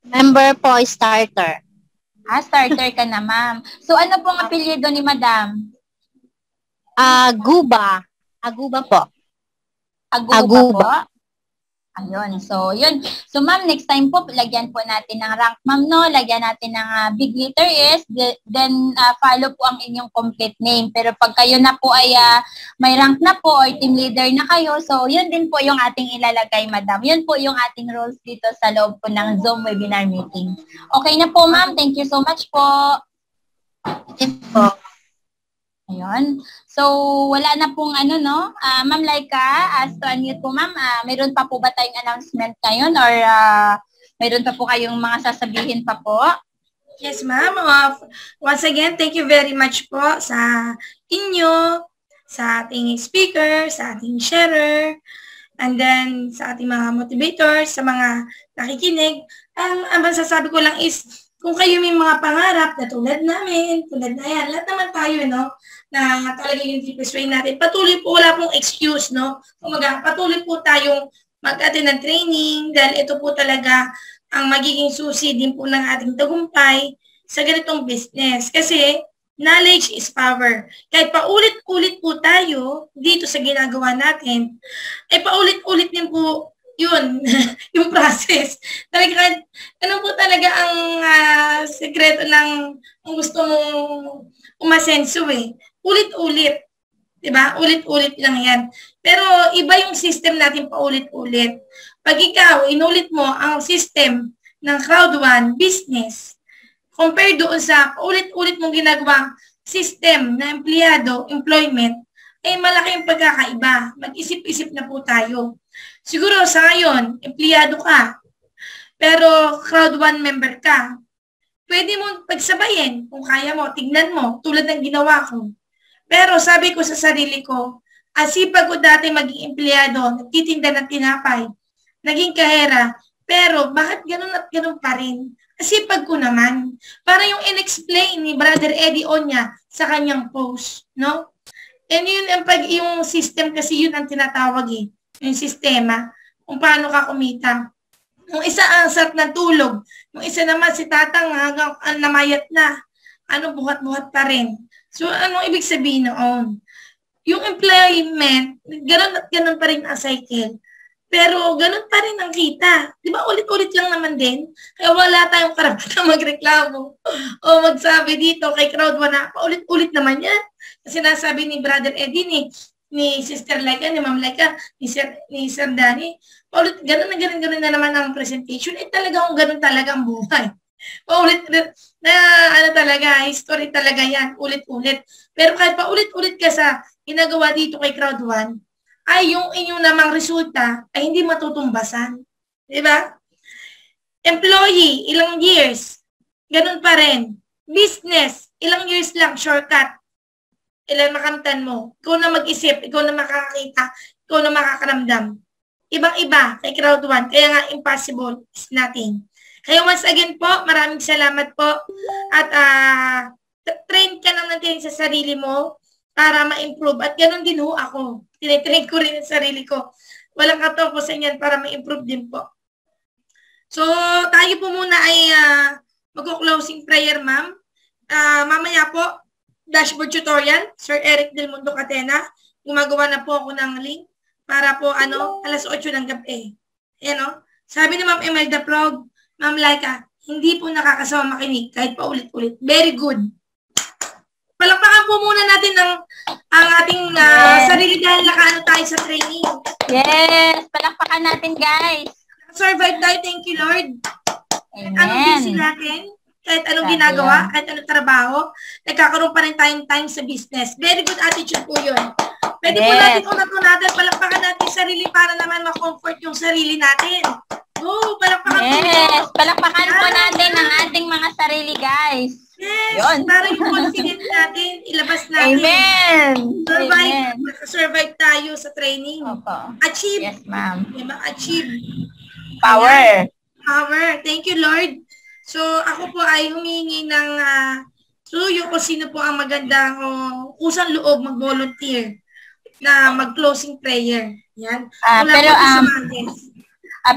Member po, starter. Starter ka na ma'am. So ano pong apelyido ni madam? Aguba. Aguba po. Aguba po? Ayun. So, yun. So, ma'am, next time po, lagyan po natin ng rank, ma'am, no? Lagyan natin ng big letter S, then follow po ang inyong complete name. Pero pag kayo na po ay may rank na po or team leader na kayo, so, yun din po yung ating ilalagay, madam. Yun po yung ating roles dito sa loob po ng Zoom webinar meeting. Okay na po, ma'am. Thank you so much po. Yes po. Ayun. So, wala na pong Ma'am Laika, as to unmute po ma'am, mayroon pa po ba tayong announcement ngayon or mayroon pa po kayong mga sasabihin pa po? Yes, ma'am. Once again, thank you very much po sa inyo, sa ating speaker, sa ating sharer, and then sa ating mga motivators, sa mga nakikinig. Ang masasabi ko lang is, kung kayo may mga pangarap na tulad namin, tulad na yan, lahat naman tayo, no, na talagang yung deepest way natin, patuloy po, wala pong excuse, no, kumaga, patuloy po tayong mag-attend ng training, dahil ito po talaga ang magiging susi din po ng ating tagumpay sa ganitong business. Kasi, Knowledge is power. Kahit paulit-ulit po tayo dito sa ginagawa natin, ay paulit-ulit din po yun, yung process. Talaga, ano po talaga ang sekreto ng kung gusto mong umasenso eh. Ulit-ulit. Diba? Ulit-ulit lang yan. Pero iba yung system natin paulit-ulit. Pag ikaw, inulit mo ang system ng Crowd One business, compare doon sa ulit-ulit mong ginagawang system na empleyado, employment, ay malaki yung pagkakaiba. Mag-isip-isip na po tayo. Siguro sa ngayon, empleyado ka, pero Crowd One member ka. Pwede mo pagsabayin kung kaya mo, tignan mo, tulad ng ginawa ko. Pero sabi ko sa sarili ko, asipag ko dati maging empleyado, nagtitinda ng tinapay, naging kahera, pero bakit ganun at ganun pa rin? Asipag ko naman. Para yung in-explain ni Brother Eddie Onya sa kanyang post, no? And yun, yung system kasi yun ang tinatawag eh, yung sistema, kung paano ka kumita. Yung isa ang sarap ng tulog, yung isa naman si tatang hanggang namayat na, buhat-buhat pa rin. So, anong ibig sabihin noon? Yung employment, ganun at ganun pa rin ang cycle. Pero ganun pa rin ang kita. Di ba ulit-ulit lang naman din? Kaya wala tayong karapatan magreklamo o magsabi dito kay Crowd One na ulit-ulit naman yan. Kasi nasabi ni Brother Eddie, ni Sister Laika, ni Ma'am Laika, ni Sir Danny, ganun na naman ang presentation. Talagang ganun talaga ang buhay. Paulit na talaga, history talaga yan, ulit-ulit. Pero kahit pa ulit-ulit ka sa ginagawa dito kay Crowd One, ay yung inyong namang resulta ay hindi matutumbasan. Diba? Employee, ilang years, ganun pa rin. Business, ilang years lang, shortcut. Ilang makamtan mo. Ikaw na mag-isip, ikaw na makakakita, ikaw na makakaramdam. Ibang-iba kay Crowd One, kaya nga impossible is nothing. Kaya once again po, maraming salamat po. At train ka lang natin sa sarili mo para ma-improve. At ganoon din ho ako. Tinitrain ko rin sa sarili ko. Walang katapusan yan para ma-improve din po. So, tayo po muna ay mag-closing prayer, ma'am. Mamaya po, dashboard tutorial, Sir Eric Del Mundo Catena. Gumagawa na po ako ng link para po, alas 8 ng gabi. Ayan, o. Sabi ni Ma'am Imelda Prog, Ma'am Laika, hindi po nakakasama makinig kahit pa ulit-ulit. Very good. Palakpakan po muna natin ang ating sarili dahil nakaano tayo sa training. Yes, palakpakan natin guys. Survive tayo, thank you Lord. Amen. Anong busy natin, kahit anong ginagawa, kahit anong trabaho, nagkakaroon pa rin tayong time sa business. Very good attitude po yun. Pwede po natin natin, palakpakan natin sarili para naman ma-comfort yung sarili natin. Oh, palakpakan po. Yes, palakpakan po natin ang ating mga sarili, guys. Yes, Yun. para yung confidence natin, ilabas natin. Amen. Survive, survive tayo sa training. Opo. Achieve. Yes, ma'am. Diba? Achieve. Power. Power. Thank you, Lord. So, ako po ay humingi ng suyo kung sino po ang magandang kusang loob mag-volunteer na mag-closing prayer. Yan. Pero,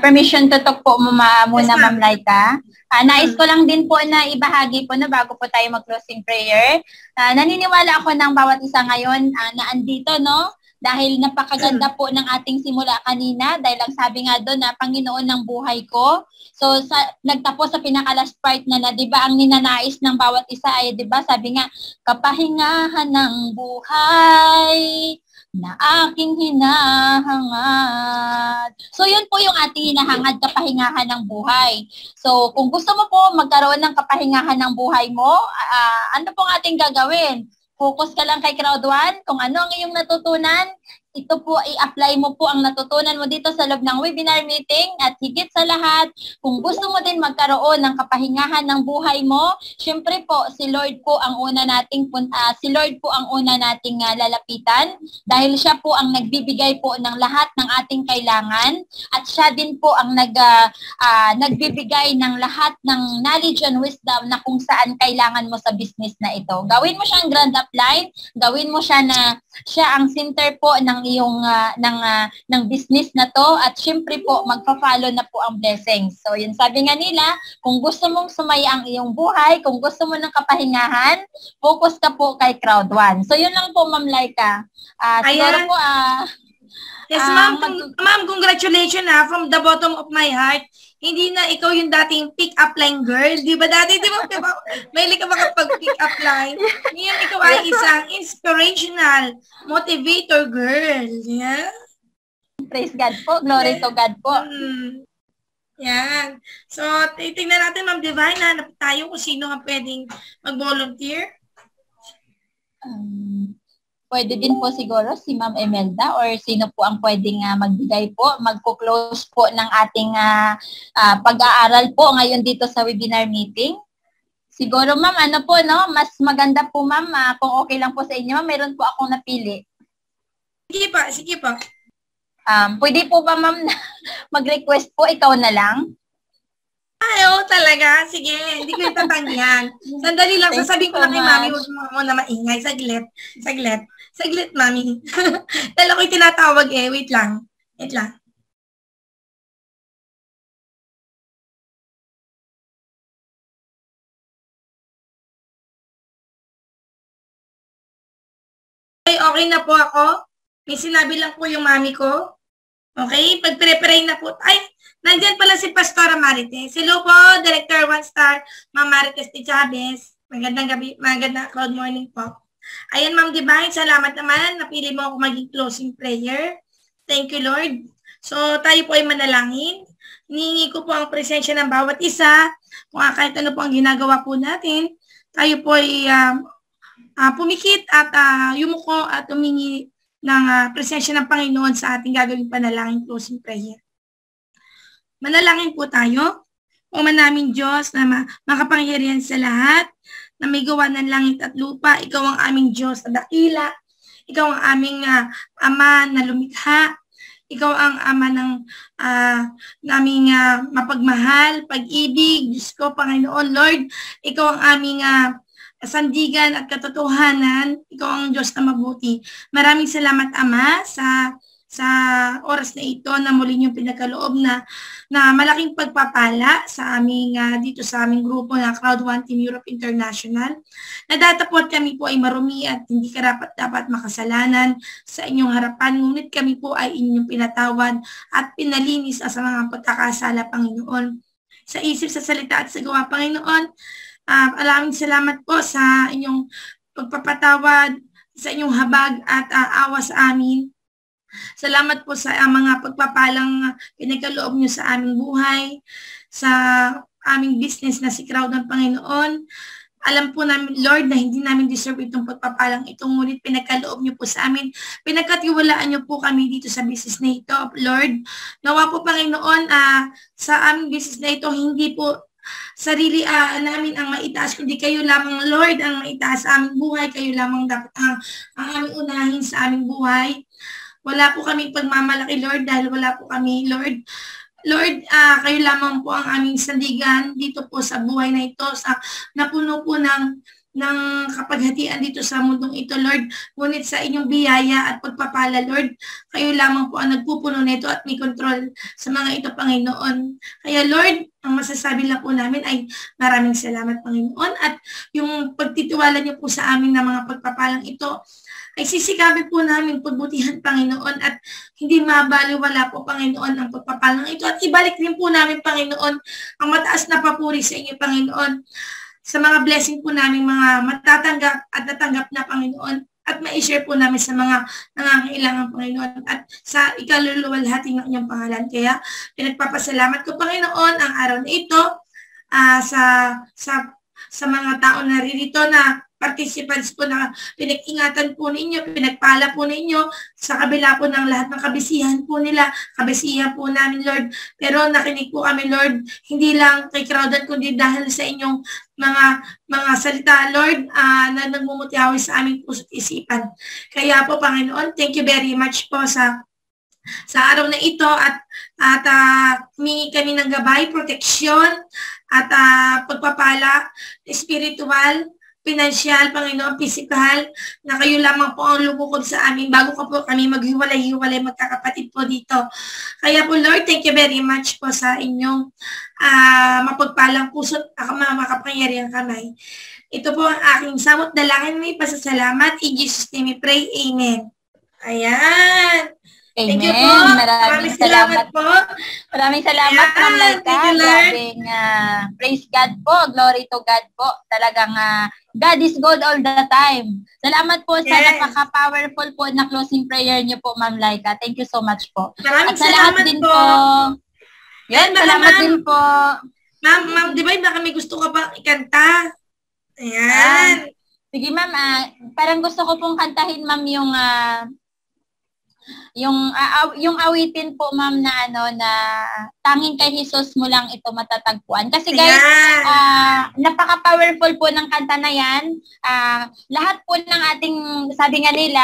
permission to talk po muna, Yes, Ma'am Laika. Nais ko lang din po na ibahagi po na bago po tayo mag-closing prayer. Naniniwala ako ng bawat isa ngayon na andito, no? Dahil napakaganda po ng ating simula kanina. Dahil ang sabi nga doon na Panginoon ng buhay ko. So, nagtapos sa pinaka-last part na, di ba, ang ninanais ng bawat isa ay, di ba, sabi nga, kapahingahan ng buhay na aking hinahangad. So, yun po yung ating hinahangad, kapahingahan ng buhay. So, kung gusto mo po magkaroon ng kapahingahan ng buhay mo, ano pong ating gagawin? Focus ka lang kay Crowd One, kung ano ang iyong natutunan, ito po, i-apply mo po ang natutunan mo dito sa loob ng webinar meeting at higit sa lahat, kung gusto mo din magkaroon ng kapahingahan ng buhay mo, syempre po, si Lord po ang una nating lalapitan dahil siya po ang nagbibigay po ng lahat ng ating kailangan at siya din po ang nagbibigay ng lahat ng knowledge and wisdom na kung saan kailangan mo sa business na ito. Gawin mo siyang grand upline, gawin mo siya na siya ang center po ng iyong ng business na to, at syempre po magpa-follow na po ang blessings. So yun, sabi nga nila, kung gusto mong sumaya ang iyong buhay, kung gusto mo ng kapahingahan, focus ka po kay Crowd One. So yun lang po, Ma'am Laika. Siguro po yes, ma'am, congratulations from the bottom of my heart. Hindi na ikaw yung dating pick-up line girl. Di ba dati, di ba, mahilig ka makapag-pick up line. Ngayon, ikaw ay isang inspirational motivator girl. Yeah? Praise God po. Glory to God po. Yan. So, tingnan natin, Ma'am Divine, hanap tayo kung sino nga pwedeng mag-volunteer. Pwede din po siguro si Ma'am Emelda, or sino po ang pwedeng magbigay po, magko-close po ng ating pag-aaral po ngayon dito sa webinar meeting. Siguro, Ma'am, ano po, no? Mas maganda po, Ma'am, kung okay lang po sa inyo, Ma'am, meron po akong napili. Sige pa, sige pa. Pwede po ba, Ma'am, mag-request po, ikaw na lang? Ay, oo talaga. Sige, hindi ko yung tatanggihan. Sandali lang, sasabihin ko lang kay Mami, huwag mo na maingay. Saglit. Saglit, Mami. Dahil ako'y tinatawag eh. Wait lang. Okay na po ako. May sinabi lang po yung Mami ko. Okay, pag-prepare na po. Ay, nandyan pala si Pastora Marites. Hello po, Director 1 Star, Ma'am Marites de Chavez. Magandang gabi, magandang good morning po. Ayan, Ma'am Divine, salamat naman. Napili mo ako maging closing prayer. Thank you, Lord. So, tayo po ay manalangin. Hinihingi ko po ang presensya ng bawat isa. Kung kahit ano po ang ginagawa po natin, tayo po ay pumikit at yumuko at humingi ng presensya ng Panginoon sa ating gagawing panalangin closing prayer. Manalangin po tayo. O manaming Diyos na makapangyarihan sa lahat, na may gawa ng langit at lupa, ikaw ang aming Diyos na dakila, ikaw ang aming Ama na lumikha, ikaw ang Ama ng naming mapagmahal, pag-ibig, Diyos ko, Panginoon, Lord, ikaw ang aming sandigan at katotohanan, ikaw ang Diyos na mabuti. Maraming salamat, Ama, sa oras na ito na muli niyong pinagkaloob na malaking pagpapala sa aming dito sa aming grupo na Crowd One Team Europe International. Nadatapot kami po ay marumi at hindi karapat-dapat makasalanan sa inyong harapan, ngunit kami po ay inyong pinatawad at pinalinis sa mga pagkakasala, Panginoon. Sa isip, sa salita at sa gawa, Panginoon, maraming salamat po sa inyong pagpapatawad, sa inyong habag at awa sa amin. Salamat po sa mga pagpapalang pinagkaloob niyo sa aming buhay, sa aming business na si Crowd ng Panginoon. Alam po namin, Lord, na hindi namin deserve itong pagpapalang itong, ngunit pinagkaloob niyo po sa amin. Pinagkatiwalaan niyo po kami dito sa business na ito, Lord. Nawa po, Panginoon, sa aming business na ito, hindi po sarili namin ang maitaas, kundi kayo lamang, Lord, ang maitaas sa aming buhay. Kayo lamang dapat ang aming unahin sa aming buhay. Wala po kaming pagmamalaki, Lord, dahil wala po kami, Lord. Lord, kayo lamang po ang aming sandigan dito po sa buhay na ito, napuno po ng kapaghatian dito sa mundong ito, Lord. Ngunit sa inyong biyaya at pagpapala, Lord, kayo lamang po ang nagpupuno nito at may control sa mga ito, Panginoon. Kaya, Lord, ang masasabi lang po namin ay maraming salamat, Panginoon, at yung pagtitiwala niyo po sa amin na mga pagpapalang ito ay sisikapin po namin pagbutihan, Panginoon, at hindi mabaliwala po, Panginoon, ang pagpapalang ito. At ibalik din po namin, Panginoon, ang mataas na papuri sa inyo, Panginoon, sa mga blessing po namin, mga matatanggap at natanggap na, Panginoon, at ma-share po namin sa mga nangangailangan, Panginoon, at sa ikaluluwalhati ng inyong pangalan. Kaya, pinagpapasalamat ko, Panginoon, ang araw na ito sa mga tao na ririto na participants po na pinag-ingatan po ninyo, pinagpala po ninyo sa kabila po ng lahat ng kabisihan po nila, kabisihan po namin, Lord. Pero nakinig po kami, Lord, hindi lang kay Crowd, kundi dahil sa inyong mga salita, Lord, na nagmumutihawi sa aming puso't isipan. Kaya po, Panginoon, thank you very much po sa araw na ito at humingi kami ng gabay, proteksyon at pagpapala, spiritual, pinansyal, Panginoon, physical, na kayo lamang po ang lumukod sa amin bago ka po kami maghiwalay-hiwalay magkakapatid po dito. Kaya po, Lord, thank you very much po sa inyong mapagpalang puso't makapangyarihan kamay. Ito po ang aking samot dalangin, may pasasalamat. In Jesus' name we pray. Amen. Ayan. Amen. Thank you po. Maraming salamat po. Maraming salamat, Ma'am Laika. Grabing praise God po. Glory to God po. Talagang God is good all the time. Salamat po sa napaka-powerful po na closing prayer niyo po, Ma'am Laika. Thank you so much po. Maraming at salamat din po. Yan, salamat din po. Ma'am, di ba baka may gusto ka pa ikanta? Ayan. Sige, Ma'am. Parang gusto ko pong kantahin, Ma'am, yung awitin po, Ma'am, na na tanging kay Jesus mo lang ito matatagpuan. Kasi guys, napaka-powerful po ng kanta na yan. Lahat po ng ating, sabi nga nila,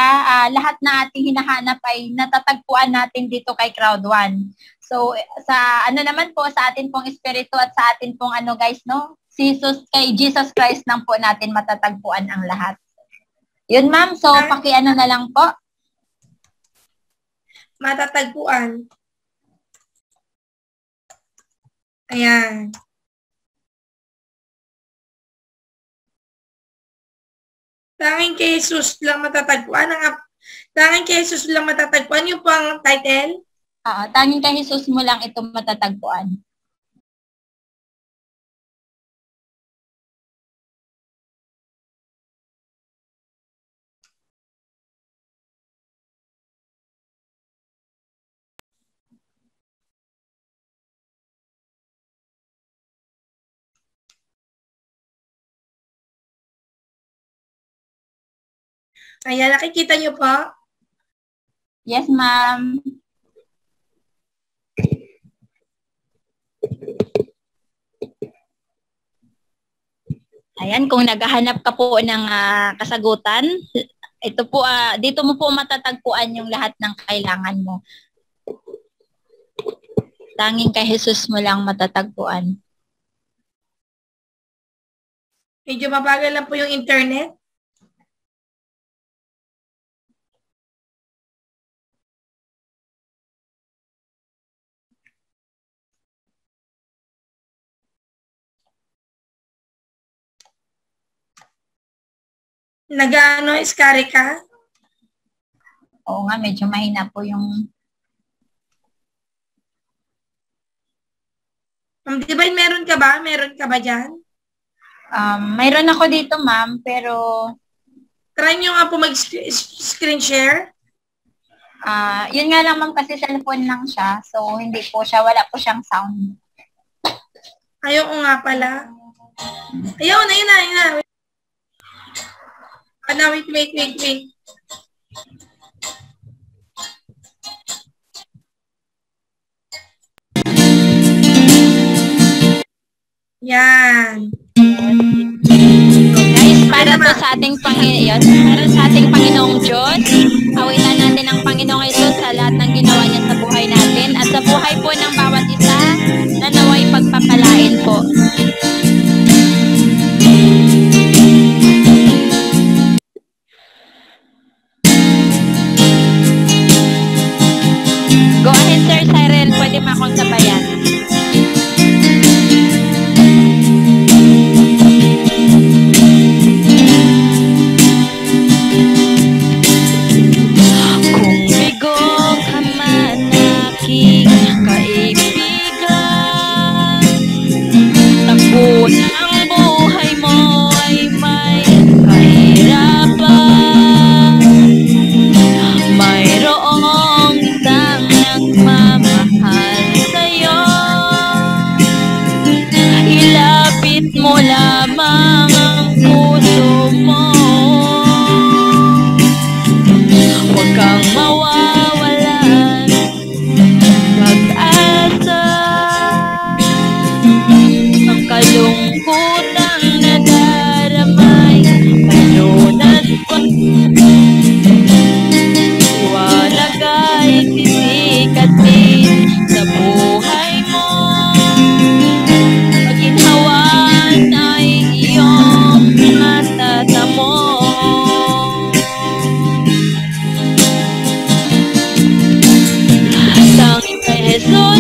lahat na ating hinahanap ay natatagpuan natin dito kay Crowd One. So, sa naman po, sa atin pong espiritu at sa atin pong guys, no? Kay Jesus Christ nang po natin matatagpuan ang lahat. Yun, Ma'am. So, na lang po. Matatagpuan. Ayan. Tanging kay Jesus lang matatagpuan. Tanging kay Jesus lang matatagpuan. Yung pang title? Tanging kay Jesus mo lang ito matatagpuan. Ayan, nakikita niyo po? Yes, Ma'am. Ayan, kung naghahanap ka po ng kasagutan, ito po, dito mo po matatagpuan yung lahat ng kailangan mo. Tanging kay Jesus mo lang matatagpuan. Medyo mabagal lang po yung internet. Iskari ka? Oo nga, medyo mahina po yung... Di ba meron ka ba? Meron ka ba dyan? Mayroon ako dito, Ma'am, pero... Try nyo nga po mag-screen share. Yun nga lang, Ma'am, kasi cellphone lang siya. So, hindi po siya, wala po siyang sound. Ayaw ko nga pala. Ayaw na, yun na. Wait. Yan. So guys, para po sa ating Panginoong Diyos, awitan natin ang Panginoong Jesus sa lahat ng ginawa niya sa buhay natin at sa buhay po ng bawat isa na naway pagpapalain po. Go ahead, Sir Cyril. Pwede mo akong sabayan. Kung bigo ka man aking kaibigan,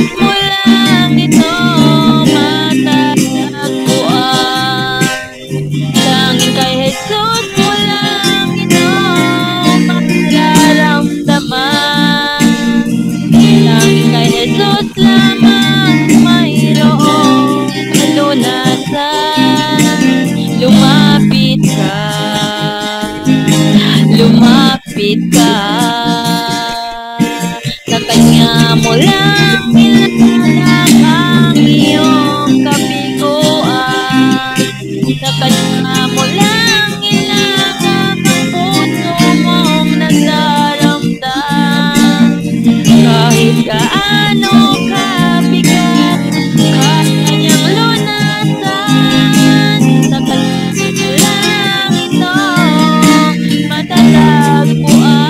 Jesus mo lang ito matatagpuan. Tanging kay Jesus mo lang ito mararamdaman. Tanging kay Jesus lamang mayroong kalunasan. Lumapit ka, lumapit ka. Sa Kanya mo lang ilalang ang iyong kabiguan. Sa Kanya mo lang ilalang ang puso mong nagdaramdam. Kahit gaano kabigat, kaya niyang lunasan. Sa Kanya mo lang ito matatagpuan.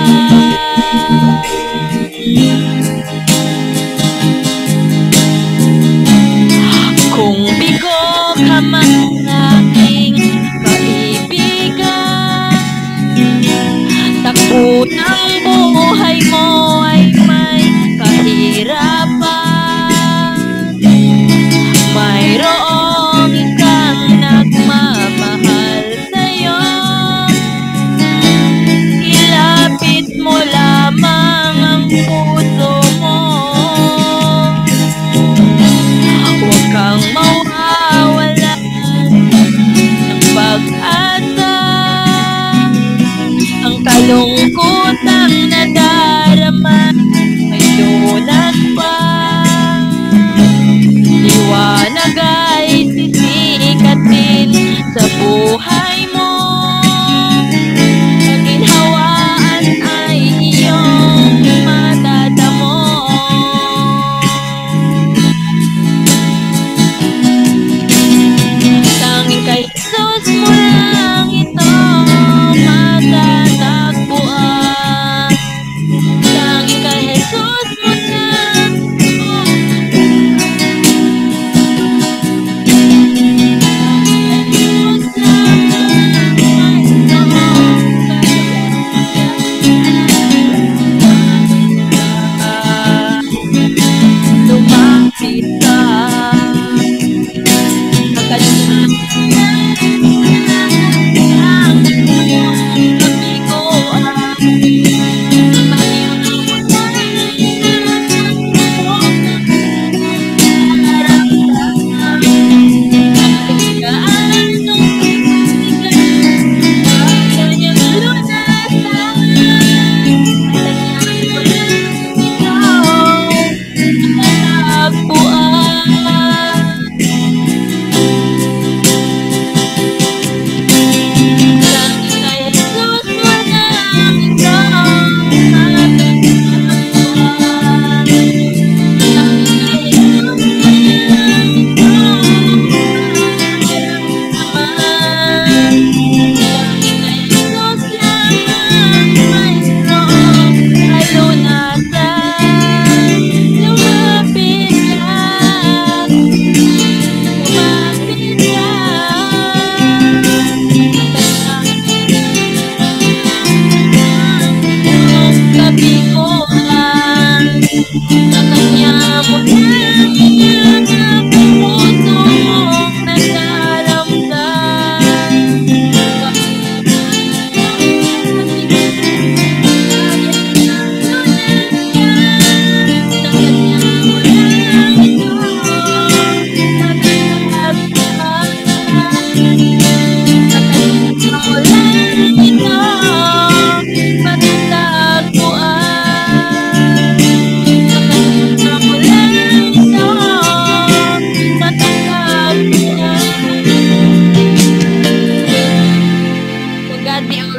Kung bigo ka man aking kaibigan, takbo ng buhay mo ay may kahirapan. Mayroong isang nagmamahal sa'yo. Ilapit mo lamang ang puso mo. Huwag kang mawawalan ng pag-asa. Ang kalungkutang nadarama may lunas pa. Liwanag ay sisikatin sa buhay mo. Kaginhawaan ay iyong matatamo. Tanging kay Jesus mo lang ito matatagpuan. Tanging kay Jesus mo lang ito. Jesus lang lumapit ka.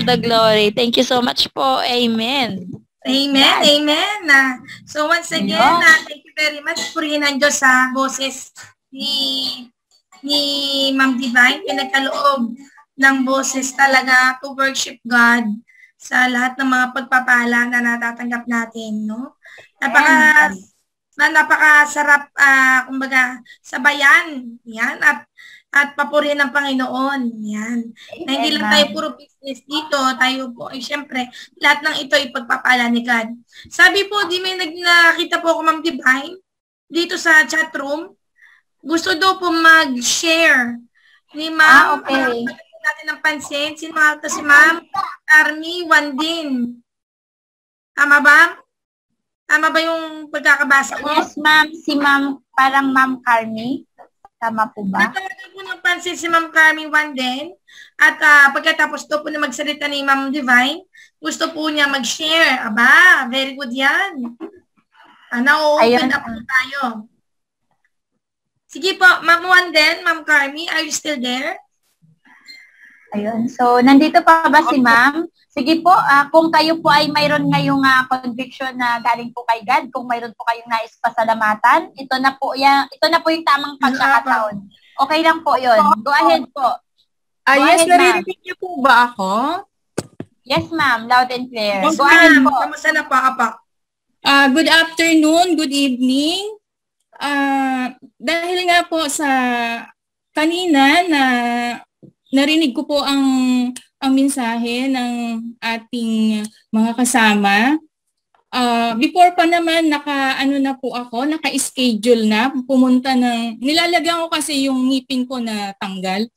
The glory. Thank you so much po. Amen. Amen, amen. So once again, thank you very much. Purihin ang Diyos sa boses ni Ma'am Divine. Pinagkaloob ng boses talaga to worship God sa lahat ng mga pagpapala na natatanggap natin, no? Napakasarap, kumbaga, sabayan. Yan, at papurihin ng Panginoon. Yan. Na hindi lang tayo puro business dito, tayo po ay syempre, lahat ng ito ay pagpapala ni God. Sabi po, di may nakita po ako, Ma'am Divine, dito sa chat room. Gusto daw po mag-share ni Ma'am. Okay. Natin ng pansin. Sino nga ito si Ma'am Army Wandin? Tama ba? Tama ba yung pagkakabasa ko? Yes, ma'am. Si ma'am, parang Ma'am Carmi. Tama po ba? Natawagan po ng pansin si Ma'am Carmi Wandin. At pagkatapos daw po na magsalita ni Ma'am Divine, gusto po niya mag-share. Aba, very good yan. Na-open up po tayo. Sige po, Ma'am Wandin, Ma'am Carmi, are you still there? Ayun. So, nandito pa ba si ma'am? Sige po, kung kayo po ay mayroon ngayong conviction na galing po kay God, kung mayroon po kayong nais pasalamatan, ito na po yung tamang pagkakataon. Okay lang po yun. Go ahead po. Yes, naririnig niyo po ba ako? Yes, ma'am. Loud and clear. Yes, Go ahead po. Kamusta na po, apa? Good afternoon, good evening. Dahil nga po sa kanina na narinig ko po ang mensahe ng ating mga kasama. Before pa naman naka-schedule na pumunta nilalagyan ko kasi yung ngipin ko na tanggal.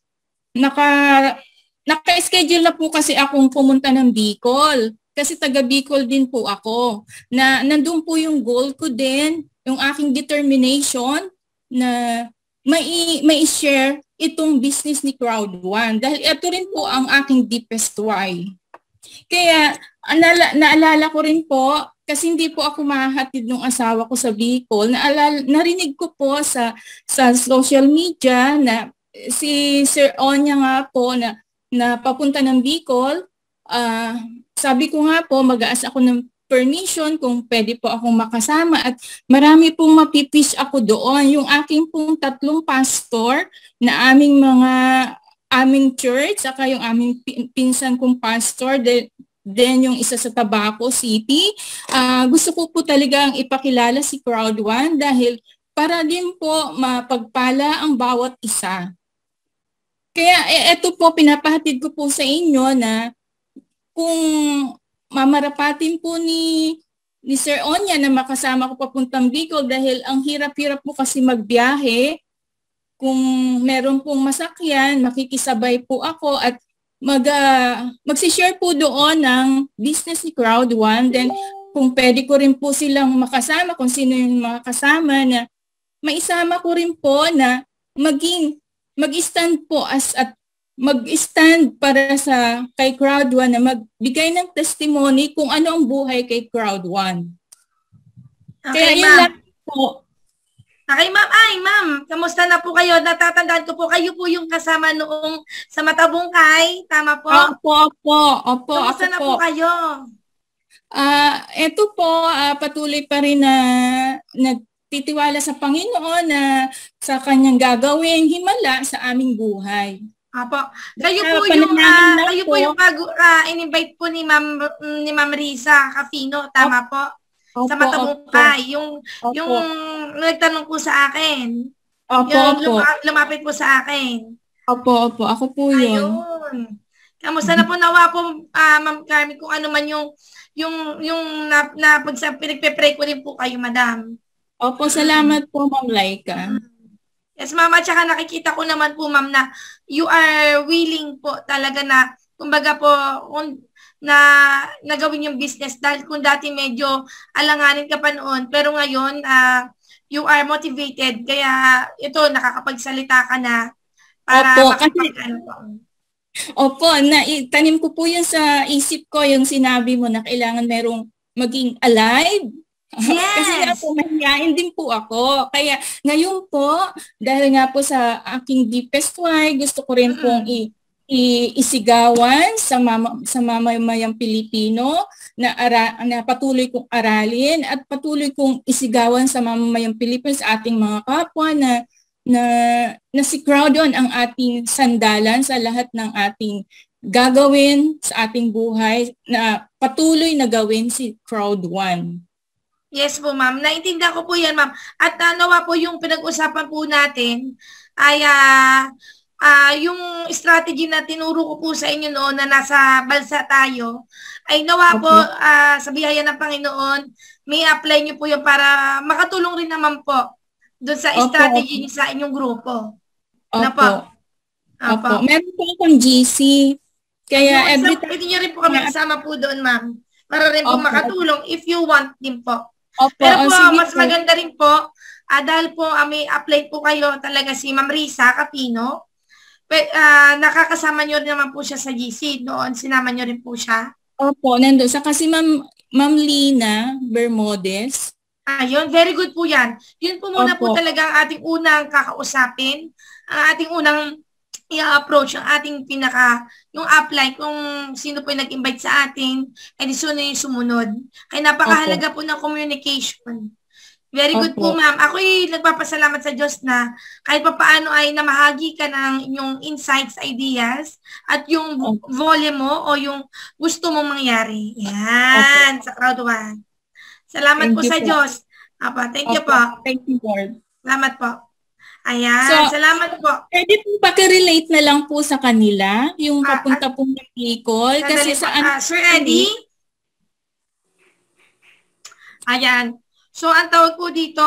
Naka-schedule na po kasi akong pumunta ng Bicol. Kasi taga Bicol din po ako. Nandun po yung goal ko din, yung aking determination na may share itong business ni Crowd One. Dahil ito rin po ang aking deepest why. Kaya naalala ko rin po, kasi hindi po ako mahahatid ng asawa ko sa Bicol, narinig ko po sa social media na si Sir Onya nga po na papunta ng Bicol. Sabi ko nga po, mag-aas ako ng permission kung pwede po akong makasama at marami pong mapipish ako doon. Yung aking pong 3 pastor na aming church, saka yung aming pinsan kong pastor, then yung isa sa Tabaco City. Gusto ko po talagang ipakilala si Crowd One dahil para din po mapagpala ang bawat isa. Kaya ito po, pinapahatid ko po sa inyo na kung mamarapatin po ni Sir Onya na makasama ko papuntang Bicol dahil ang hirap-hirap po kasi magbiyahe. Kung meron pong masakyan, makikisabay po ako at magsishare po doon ng business ni Crowd One. Then kung pwede ko rin po silang makasama, kung sino yung makasama na maisama ko rin po na mag-stand po mag-stand para sa kay Crowd One na magbigay ng testimony kung ano ang buhay kay Crowd One. Okay, kaya yun lang po. Okay, ma'am. Ay, ma'am, kamusta na po kayo? Natatandaan ko po, kayo po yung kasama noong sa Matabungkay. Tama po? Opo. Kamusta na po kayo? Ito po, patuloy pa rin na nagtitiwala sa Panginoon na sa kanyang gagawing himala sa aming buhay. Apo. Kayo po yung in-invite po ni Ma'am Risa Cafino, tama po? Sa Matabungkay. Yung nagtanong po sa akin. Lumapit po sa akin. Opo. Ako po yun. Ayun. Kamusta na po nawa po, Ma'am Carmi, kung ano man yung pinagpe-pray ko rin po kayo, madam. Opo, salamat po, Ma'am Laika. Yes, ma'am. At saka nakikita ko naman po, ma'am, na you are willing po talaga na, kumbaga po, na nagawin yung business. Dahil kung dati medyo alanganin ka pa noon, pero ngayon, you are motivated. Kaya ito, nakakapagsalita ka na para Opo, tanim ko po yun sa isip ko, yung sinabi mo na kailangan merong maging alive. Yes. Kasi nga po, mahihain din po ako. Kaya ngayon po, dahil nga po sa aking deepest why, gusto ko rin pong isigawan sa mamamayang Pilipino na patuloy kong aralin at patuloy kong isigawan sa mamamayang Pilipino sa ating mga kapwa na si Crowd One ang ating sandalan sa lahat ng ating gagawin sa ating buhay na patuloy na gawin si Crowd One. Yes po, ma'am. Naintindihan ko po yan, ma'am. At nawa po yung pinag-usapan po natin ay yung strategy na tinuro ko po sa inyo noon na nasa balsa tayo ay nawa po sa biyaya ng Panginoon may apply nyo po yun para makatulong rin naman po doon sa Opo. strategy niyo sa inyong grupo. Ano po? Opo. Meron po akong GC. Kaya every time... Pwede niyo rin po kami kasama po doon, ma'am. Para rin po Opo. makatulong if you want din po. Opo. Pero po, sige mas po. maganda rin po, dahil po may apply po kayo talaga si Ma'am Risa Capino, nakakasama niyo rin naman po siya sa GC. Doon, sinama niyo rin po siya. Opo, nandun. Saka si Ma'am Lina Bermudez. Ayun, very good po yan. Yun po muna Opo. po talaga ang ating unang kakausapin, ang ating unang i-approach, ang ating yung apply, kung sino po yung nag-invite sa atin, edi sino yung sumunod. Kaya napakahalaga po ng communication. Very good po, ma'am. Ako'y nagpapasalamat sa Diyos na kahit pa paano ay namahagi ka ng inyong insights, ideas, at yung volume mo o yung gusto mong mangyari. Yan, sa crowd one. Salamat po sa Diyos. Thank you po. Thank you, Lord. Salamat po. Ayan, salamat po. Pwede po pakirelate na lang po sa kanila, yung papunta po ng Bicol. Kasi saan... Sir Eddie? Ayan. So, ang tawag po dito,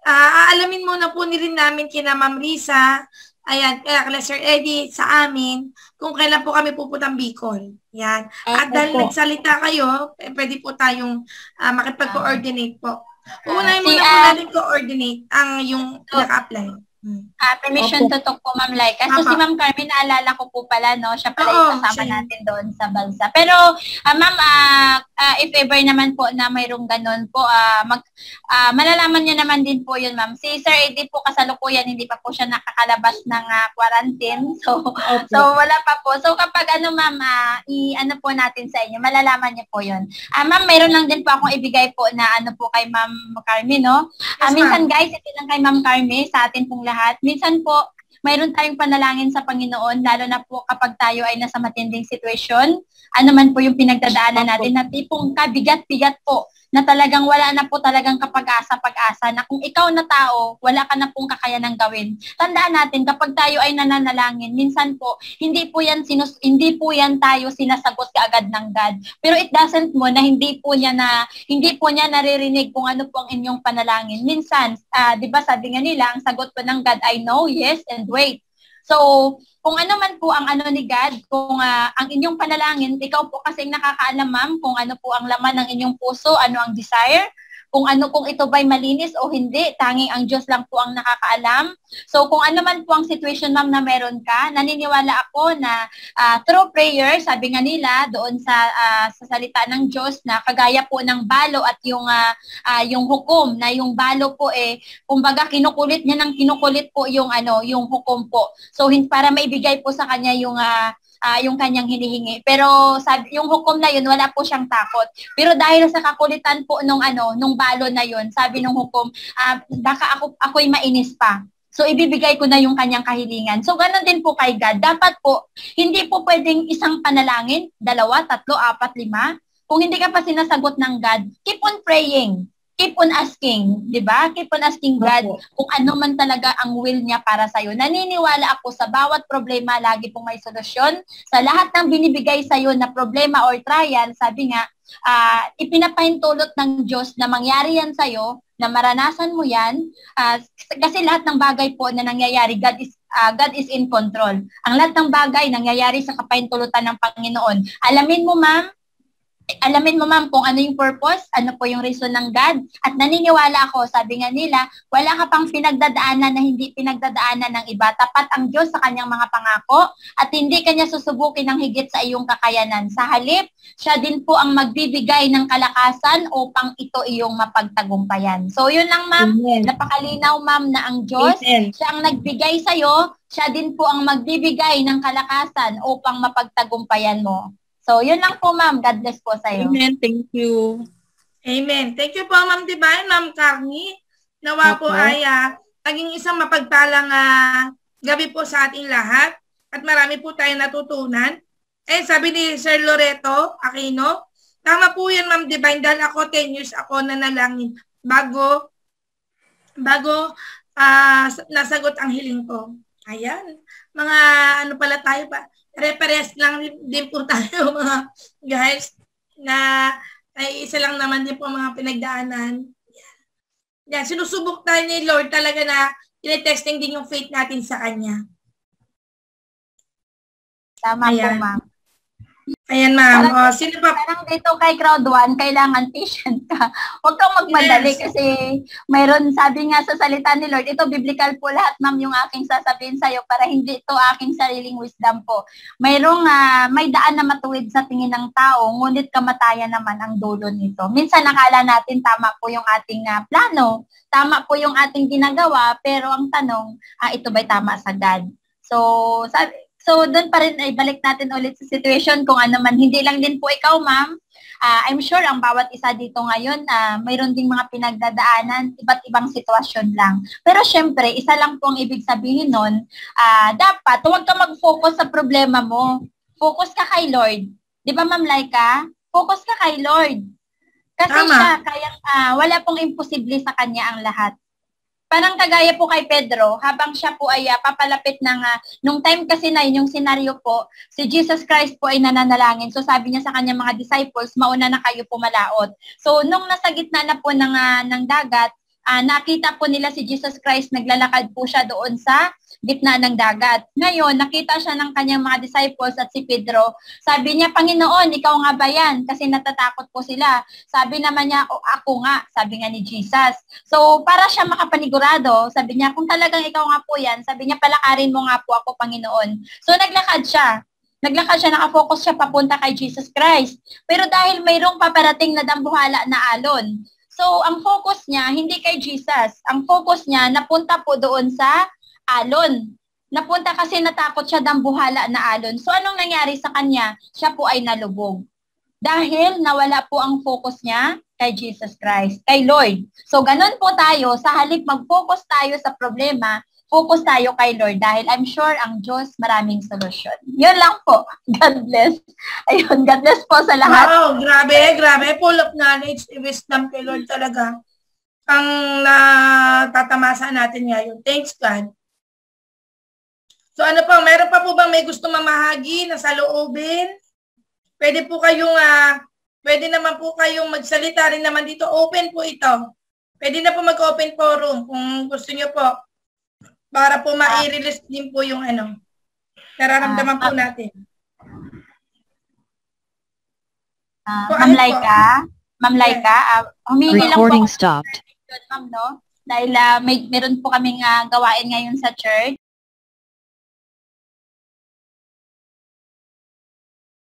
aalamin muna po rin namin kina Ma'am Risa, ayan, kaya Sir Eddie sa amin, kung kailan po kami pupuntang Bicol. Yan. At dahil nagsalita kayo, pwede po tayong makipag-coordinate po. Uunahin muna po natin coordinate ang yung naka-apply. Permission to talk po, Ma'am Laika. So, si Ma'am Carmen, naalala ko po pala, no? Siya pala yung kasama natin doon sa Balsa. Pero, Ma'am, if ever naman po na mayroong ganun po, malalaman niya naman din po yun, Ma'am. Si Sir Eddie po kasalukuyan, hindi pa po siya nakakalabas ng quarantine. So, wala pa po. So, kapag Ma'am, i-ano po natin sa inyo, malalaman niyo po yun. Ma'am, mayroon lang din po akong ibigay po na po kay Ma'am Carmen, no? Minsan, guys, ito lang kay Ma'am Carmen, sa atin pong lahat. Minsan po, mayroon tayong panalangin sa Panginoon, lalo na po kapag tayo ay nasa matinding sitwasyon. Ano man po yung pinagdadaanan natin, na tipong kabigat-bigat po, na talagang wala na po talagang pag-asa na kung ikaw na tao, wala ka na pong kakayanang gawin. Tandaan natin, kapag tayo ay nananalangin, minsan po, hindi po yan tayo sinasagot kaagad ng God. Pero it doesn't mo na hindi po niya naririnig kung ano po ang inyong panalangin. Minsan, 'di ba sabi nga nila, ang sagot po ng God ay no, yes, and wait. So, kung ano man po ang ni God, kung ang inyong panalangin, ikaw po kasi nakakaalam, ma'am, kung ano po ang laman ng inyong puso, ano ang desire, kung ito ba'y malinis o hindi, tanging ang Diyos lang po ang nakakaalam. So, kung ano man po ang situation, ma'am, na meron ka, naniniwala ako na through prayer, sabi nga nila doon sa salita ng Diyos, na kagaya po ng balo at yung hukom, na yung balo po kumbaga kinukulit po yung hukom po. So, para maibigay po sa kanya yung kanyang hinihingi. Pero yung hukom na yun, wala po siyang takot. Pero dahil sa kakulitan po nung balo na yun, sabi nung hukom, baka ako'y mainis pa. So, ibibigay ko na yung kanyang kahilingan. So, ganun din po kay God. Dapat po, hindi po pwedeng isang panalangin, 2, 3, 4, 5. Kung hindi ka pa sinasagot ng God, keep on praying. Keep on asking, di ba? Keep on asking God kung ano man talaga ang will niya para sa'yo. Naniniwala ako sa bawat problema, lagi pong may solusyon. Sa lahat ng binibigay sa'yo na problema or trial, sabi nga, ipinapahintulot ng Diyos na mangyari yan sa'yo, na maranasan mo yan, kasi lahat ng bagay po na nangyayari, God is in control. Ang lahat ng bagay nangyayari sa kapahintulutan ng Panginoon. Alamin mo, ma'am, kung ano yung purpose, ano po yung reason ng God. At naniniwala ako, sabi nga nila, wala ka pang pinagdadaanan na hindi pinagdadaanan ng iba. Tapat ang Diyos sa kanyang mga pangako at hindi kanya susubukin ng higit sa iyong kakayanan. Sa halip, siya din po ang magbibigay ng kalakasan upang ito iyong mapagtagumpayan. So, yun lang, ma'am. Amen. Napakalinaw, ma'am, na ang Diyos, Amen. siya ang nagbigay sa'yo, siya din po ang magbibigay ng kalakasan upang mapagtagumpayan mo. So, yun lang po, ma'am. God bless po sa'yo. Amen. Thank you. Amen. Thank you po, Ma'am Divine, Ma'am Carmi. Nawa po ay naging isang mapagpalang gabi po sa ating lahat. At marami po tayong natutunan. Sabi ni Sir Loreto Aquino, tama po yan, Ma'am Divine, dahil ako 10 years ako nanalangin bago nasagot ang hiling ko. Ayan. Mga pala tayo pa. Reference lang din po tayo, mga guys, na ay isa lang naman din po mga pinagdaanan. Yan, sinusubok tayo ni Lord talaga na tinetesting din yung faith natin sa Kanya. Tama po, Ayan. ma'am. Ayan, ma'am. Sino pa? Parang dito kay crowd 1, kailangan patient ka. Huwag kang magmadali kasi mayroon, sabi nga sa salita ni Lord, ito biblical po lahat, ma'am, yung aking sasabihin sa'yo para hindi ito aking sariling wisdom po. Mayroong may daan na matuwid sa tingin ng tao, ngunit kamatayan naman ang dulo nito. Minsan nakala natin tama po yung ating plano, tama po yung ating ginagawa, pero ang tanong, ito ba'y tama sa God? So, doon pa rin ay balik natin ulit sa situation kung ano man. Hindi lang din po ikaw, ma'am. I'm sure ang bawat isa dito ngayon, mayroon ding mga pinagdadaanan, iba't ibang sitwasyon lang. Pero syempre, isa lang po ang ibig sabihin nun, dapat huwag ka mag-focus sa problema mo. Focus ka kay Lord. Di ba, Ma'am Laika? Focus ka kay Lord. Kasi siya, wala pong imposible sa Kanya ang lahat. Parang kagaya po kay Pedro, habang siya po ay papalapit ng, nung time kasi na yun, yung senaryo po, si Jesus Christ po ay nananalangin. So sabi niya sa kanyang mga disciples, mauna na kayo pumalaot. So nung nasa gitna na po ng dagat, nakita po nila si Jesus Christ, naglalakad po siya doon sa gitna ng dagat. Ngayon, nakita siya ng kanyang mga disciples at si Pedro. Sabi niya, Panginoon, ikaw nga ba yan? Kasi natatakot po sila. Sabi naman niya, ako nga, sabi nga ni Jesus. So, para siya makapanigurado, sabi niya, kung talagang ikaw nga po yan, sabi niya, palakarin mo nga po ako, Panginoon. So, naglakad siya. Nakafocus siya papunta kay Jesus Christ. Pero dahil mayroong paparating na dambuhala na alon, so, ang focus niya, hindi kay Jesus. Ang focus niya, napunta po doon sa alon. Napunta kasi natakot siya dambuhala na alon. So, anong nangyari sa kanya? Siya po ay nalubog. Dahil nawala po ang focus niya kay Jesus Christ, kay Lord. So, ganun po tayo. Sa halip mag-focus tayo sa problema, focus tayo kay Lord dahil I'm sure ang Diyos maraming solusyon. Yun lang po. God bless. Ayun, God bless po sa lahat. Wow, grabe. Full of knowledge, wisdom kay Lord talaga. Ang natatamasa natin ngayon. Thanks, God. So ano pa, meron pa po bang may gusto mamahagi na sa loobin? Pwede naman po kayong magsalita rin naman dito. Open po ito. Pwede na po mag-open forum kung gusto niyo po. Para po ma-release din po yung nararamdaman po natin. Ma'am Laika, humingi lang po. Recording stopped. Ma'am, no? Dahil meron po kaming gawain ngayon sa church.